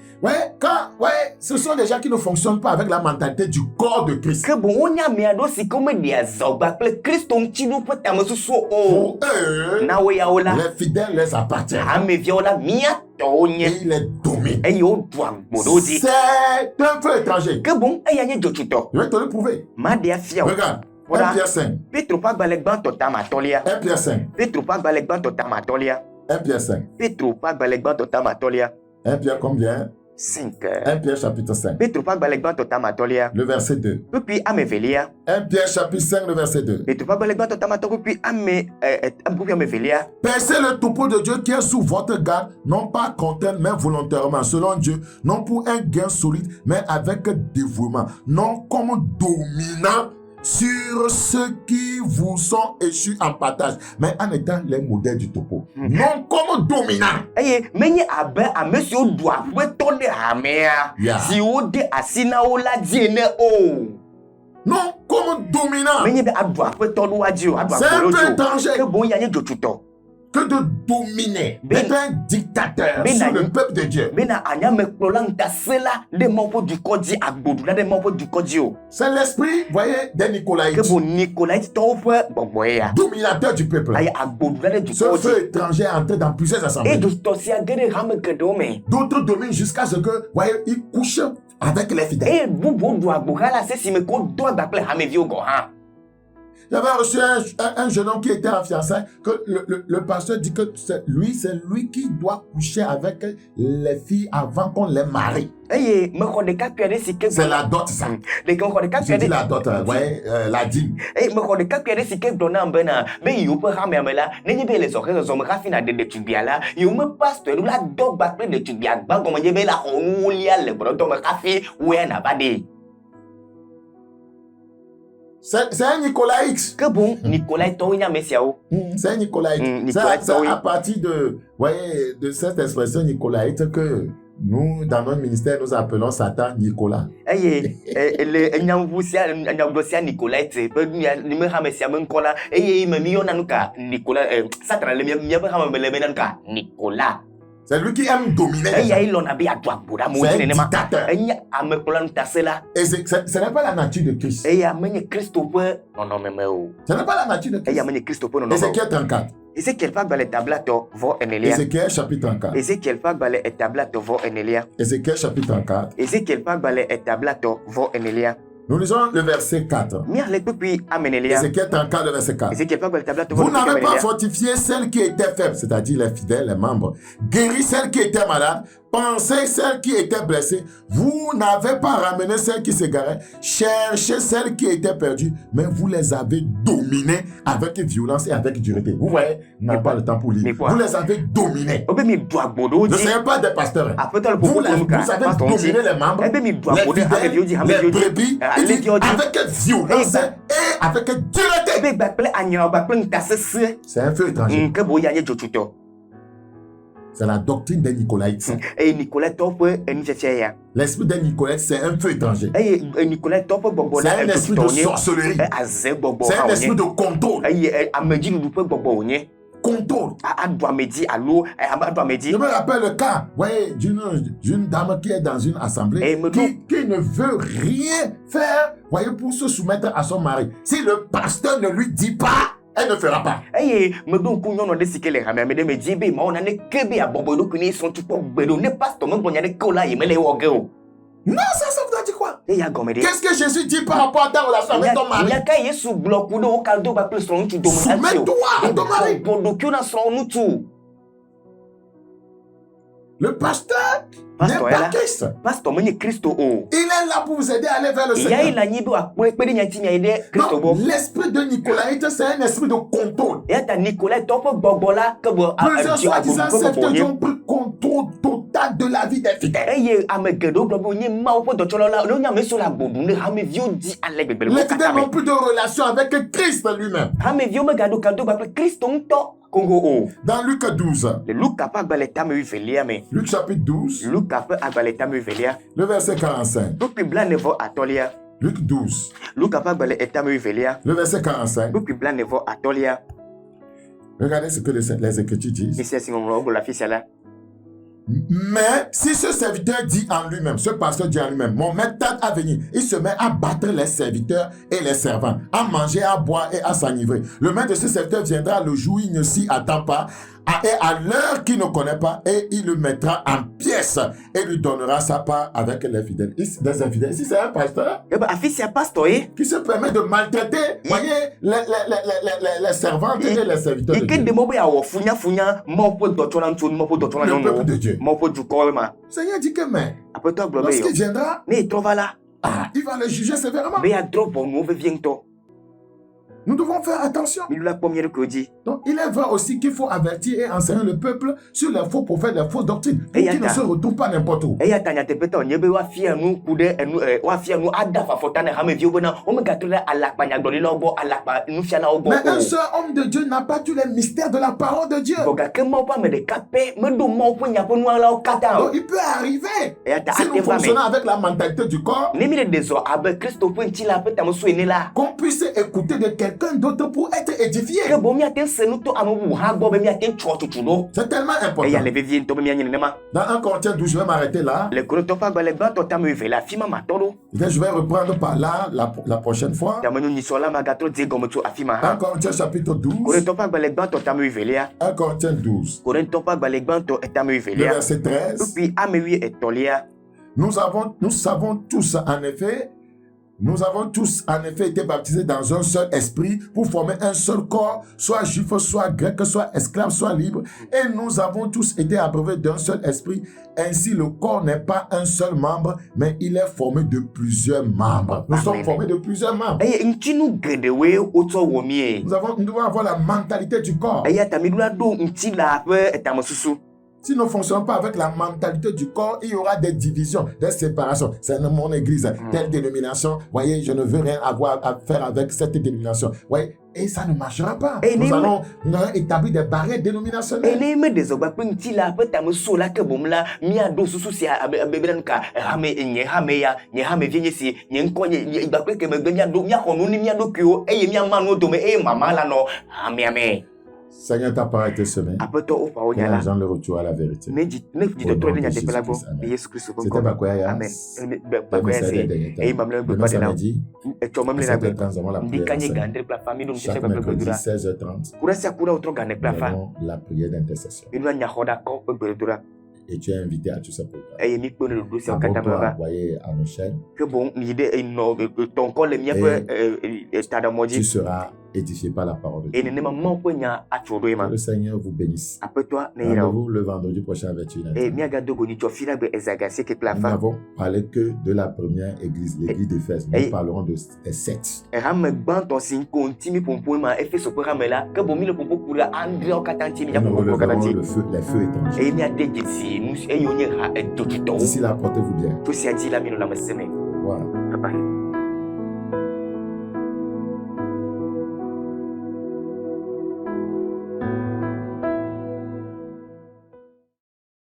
Ce sont des gens qui ne fonctionnent pas avec la mentalité du corps de Christ. Que bon onya me ado si ko me dia zogba ple Christo nti no pata me so o. Pour eux, Na we ya ola. les fidèles les appartiennent. Ha me vi ola mi atonye. Et ils les dominent. O do agbodo di. C'est un feu étranger. Que bon nya jochito. Je vais te le prouver. Ma dia fia. Regarde. 1 Pierre 5. Petro pa gbalek ban to tamatolia. 1 Pierre 5. Petro pa gbalek ban to tamatolia. 1 Pierre 5. Petro pa gbalek ban to tamatolia. 1 Pierre combien? 5. 1 Pierre chapitre 5. Petro pagbale gbanto tamatolia. Le verset 2. Puis amevelia. 1 Pierre chapitre 5, le verset 2. Petro pagbale gbanto tamato puis amevelia. Percez le troupeau de Dieu qui est sous votre garde, non pas contraint, mais volontairement, selon Dieu, non pour un gain solide, mais avec dévouement, non comme dominant sur ceux qui vous sont échus en partage, mais en étant les modèles du troupeau. Non comme dominant. Menye abe amesio doa wetonde hamea. Yeah. Si ode asina ola diene o. Non comme dominant. Menye be adwa wetonde wadio, adwa C'est un peu kolojo. étranger Que bon yanye jotuto. que de dominer, Ben- d'être un dictateur Ben- sur le peuple de Dieu. Bena anyame klola ntasela de mampo du kodi agbodu de mampo du kodio. C'est l'esprit, voyez, des Que Nicolaïtes, bon Nicolai tofe boboya. dominateur du peuple. Aye agbodu de du Ce kodi. feu étranger est entré dans plusieurs Et assemblées. de tosia gere rame kedome. D'autres dominent jusqu'à ce que, voyez, ils couchent avec les fidèles. Et bubu do agbogala se si me ko do agbaple hame vi ogo ha. J'avais reçu un jeune homme qui était en fiançailles, que le pasteur dit que c'est lui qui doit coucher avec les filles avant qu'on les marie. Eye me ko de ka piade si ke. C'est la dot, ça. De ko de ka Je dis piade. la dot, voyez, la dîme. Me ko de ka piade si ke dona mbena. Be yo pe hame amela. Nenye be les oreilles zo me rafina de tubiala. Yo me pasteur la do baple de tubia ba ko me be la onu lia le bro to me rafi we na bade. C'est un Nicolaïque. Que bon Nicolai to nya mesiao. C'est un Nicolaïque. Nicolaïque, C'est oui. à partir de cette expression Nicolaïte que nous, dans notre ministère, nous appelons Satan Nicolas. Eye le nyamvusia nyamdosia Nicolai te pe ni me hame sia me nkola. Eye me mi yona nuka Nicolas satra le mi be hame le menanuka Nicolas. C'est lui qui aime dominer les gens. Eye ilona bi adwa boda mo C'est un tinene ma. dictateur. Enya ame kola ntasela. Et ce n'est pas la nature de Christ. Eye amenye Kristo pe non meme o. Ce n'est pas la nature de Eye Christ. amenye Kristo pe non. Ézéchiel 34. Ezekiel fagbale tablato vo enelia. Ézéchiel chapitre 34. Ezekiel fagbale tablato vo enelia. Ézéchiel chapitre 34. Ezekiel fagbale tablato vo enelia. Nous lisons le verset 4. Mir le puis amenelia. Ézéchiel 34, le verset 4. Ezekiel fagbale tablato vo Vous n'avez pas enelia. fortifié celles qui étaient faibles, c'est-à-dire les fidèles, les membres. Guéri celles qui étaient malades. Pensez celles qui étaient blessées. Vous n'avez pas ramené celles qui s'égaraient. Cherchez celles qui étaient perdues. Mais vous les avez dominées avec violence et avec dureté. Vous voyez, on n'a pas le temps pour Mais lire. quoi? Vous les avez dominées. Obe mi doa bodo Ne di. soyez pas des pasteurs. Après toi le Vous, popo vous avez dominé les membres, Ebe mi doa les bodo hame fidèles, viodi hame les viodi. brebis, il dit, avec violence et avec dureté. Ebe baple anya baple ntasese. C'est un feu étranger. Nke bo yanye jotuto. C'est la doctrine des Nicolaïtes. E Nicolai tope eni checheya. L'esprit des Nicolaïtes, c'est un feu étranger. E Nicolai tope bobo C'est la un esprit de sorcellerie. Aze bobo C'est ha un esprit onye. de contrôle. Ameji ludu pe bobo onye. Contrôle. Ado amedi alo ado amedi. Je me rappelle le cas d'une dame qui est dans une assemblée qui ne veut rien faire pour se soumettre à son mari. Si le pasteur ne lui dit pas, elle ne fera pas. Eye me don ku nyono de sikele ha me de me di be ma ona ne kebe abobo do kuni so tu po gbedo ne pastor me bonya de kola ye mele wo ge o. Non, ça veut dire quoi? E ya gomede. Qu'est-ce que Jésus dit par rapport à ta relation avec ton mari? Ya ka Yesu bloku do o kaldo ba plus son tu do mo. Soumets-toi à ton mari. Bodo ki na so nu tu. Le pasteur n'est Pasteur pas là. Christ. Pastor me ni Kristo o. Il est là pour vous aider à aller vers le Ya Seigneur. ila nyi do akure pe nya ti nya ide Kristo Non, bo. l'esprit de Nicolaïte, c'est un esprit de contrôle. Ya ta Nicolas topo bobola ke bo Plusieurs soi-disant secteurs qui ont pris contrôle total de la vie des fidèles. Eye amegedo bobo nyi ma o po do cholola no nya me so la bodu ne ha me vio di ale gbegbe Les fidèles n'ont plus de relation avec Christ lui-même. ha me vio me gado kaldo ba Kristo nto Congo o. Dans Luc 12, Le Luc pa baleta me velia me. Luc chapitre 12, Luc pa baleta me velia. le verset 45. Luc bla nevo atolia. Luc 12, Luc pa baleta me velia. le verset 45. Luc bla nevo atolia. Regardez ce que les Écritures disent. Ici c'est mon la fille là. Mais si ce serviteur dit en lui-même, ce pasteur dit en lui-même, mon maître tarde à venir, il se met à battre les serviteurs et les servants, à manger, à boire et à s'enivrer. Le maître de ce serviteur viendra le jour où il ne s'y attend pas, et à l'heure qu'il ne connaît pas, et il le mettra en pièces et lui donnera sa part avec les fidèles. Des infidèles. Ici, c'est un pasteur Eh ben affi c'est pasteur qui se permet de maltraiter, voyez, les servantes et les serviteurs de Dieu. Dieu. Funya mo po do chola ntu mo po do chola Le peuple de Dieu. mo po du ko ma. Seigneur dit que mais Apeto agblɔ be Lorsqu'il viendra, ne etɔ va la, il va le juger sévèrement. be yeadrɔ ʋɔnuwo vevie ŋutɔ. Nous devons faire attention. Miɖo la kpɔ mía ɖokuiwo dzi. Donc, il est vrai aussi qu'il faut avertir et enseigner le peuple sur les faux prophètes, les fausses doctrines, pour qu'ils ne se retournent pas n'importe où. Eya ta nyateƒetɔ nye be woafia nu ku ɖe woafia nu ada fafɔta na hameviwo bena womegatrɔ ɖe alakpa nyagblɔɖilawo gbɔ, alakpa nufialawo gbɔ Mais un o. seul homme de Dieu n'a pas tous les mystères de la parole de Dieu. Vɔ gake Mawu ƒe ame ɖeka pɛ meɖo Mawu ƒe nya ƒe nualawo katã Donc, o. il peut arriver, Eya ta si ate nous va me. fonctionnons avec la mentalité du corps, Ne mi ɖe ɖe zɔ abe Kristo ƒe ŋuti la ƒe tamesu ene la. qu'on puisse écouter de quelqu'un d'autre pour être édifié. Ke boŋ míate ŋu se nu to ame bubu hã gbɔ be míate ŋu tsɔ tutu ɖo. C'est tellement important. Eya le vevie ŋutɔ be míanye nenema. Dans 1 Corinthiens 12, je vais m'arrêter là. Le Korintɔ ƒe agbalẽ gbãtɔ tame eve le afi ma matɔ ɖo. Je vais reprendre par là la prochaine fois. Tamenyo nyisɔla magatrɔ dze gɔme tso afi ma 1 hã. Corinthiens chapitre 12. Korintɔ ƒe agbalẽ gbãtɔ tame evelia. 1 Corinthiens 12. Korintɔ ƒe agbalẽ gbãtɔ tame Le evelia. verset 13. Puis ame wi etɔ̃lia. Nous savons tous en effet été baptisés dans un seul esprit pour former un seul corps, soit juif, soit grec, soit esclave, soit libre. Et nous avons tous été abreuvés d'un seul esprit. Ainsi, le corps n'est pas un seul membre, mais il est formé de plusieurs membres. Nous sommes formés de plusieurs membres. Eye ŋutinu geɖewoe wotsɔ wɔ mie. Nous devons avoir la mentalité du corps. Eya ta miɖo la ɖo ŋuti la ƒe tamesusu. Si nous ne fonctionnons pas avec la mentalité du corps, il y aura des divisions, des séparations. C'est mon église, telle dénomination. Voyez, je ne veux rien avoir à faire avec cette dénomination. Voyez, et ça ne marchera pas. Nous allons établir des barrières dénominationnelles. Ene me ɖe zɔgba ƒe ŋuti la ƒe tamesu la ke boŋ la míaɖo susu sia abe bena nu ka hame nye hame ya nye hamevie nye si nye ŋkɔ nye gbakpe ke megbe míaxɔ nu ne mía ɖokuiwo eye míama nuwo dome eye mama la nɔ hameame. Seigneur, ta parole est semée. Apeto woƒe awo Que nya la. les gens le retour à la vérité. Ne dzidzɔtɔ ɖe nyateƒe la gbɔ le Yesu Kristo ƒe C'était ŋkɔ me. Bakoya Amen. Yas. Bakoya se eye mamlɛ gbe Demain kɔ de la samedi, etsɔ memle à la 7 gbe. heures 15 avant la Ndi prière. ka nye ensemble. gandre kple afa mi ɖo Chaque ŋutɔ kple mercredi, gbedoɖa. 16h30, Kura sia ku ɖe wotrɔ gane kple nous afa. avons la prière d'intercession. Enua nyaxɔ ɖakɔ ƒe gbedoɖa. Et tu es invité à tous ces programmes. Eye mi kpe ne ɖoɖo siawo katã me Abonne-toi, va. voyez, à nos chaînes. Ke boŋ yi ɖe tɔ ŋkɔ le míaƒe taɖamɔ Tu dzi. seras édifié par la parole de Dieu. Eye nenema Mawu ƒe nya atso ɖo ye ma. Que le Seigneur vous bénisse. Aƒetɔa ne yra wo. Rendez-vous le vendredi prochain avec une Eye míagado go nyitsɔ fi la gbe ezagasi ke kple Nous afa. n'avons parlé que de la première église, l'église d'Éphèse. Nous Et- parlerons des 7. Hame gbãtɔ si ŋkɔ ŋuti mi ƒoƒo ma Efeso ƒe hame la ke boŋ mi le ƒoƒo ku ɖe adreawo katã ŋuti mi Nous ƒoƒo katã relèverons ŋuti. les feux étrangers. Eye míade dzesi nu eye wonye ha edzotitɔwo. D'ici là, portez-vous bien. Tso sia dzi la mi nɔ lãmesẽ me. Voilà. Bye bye.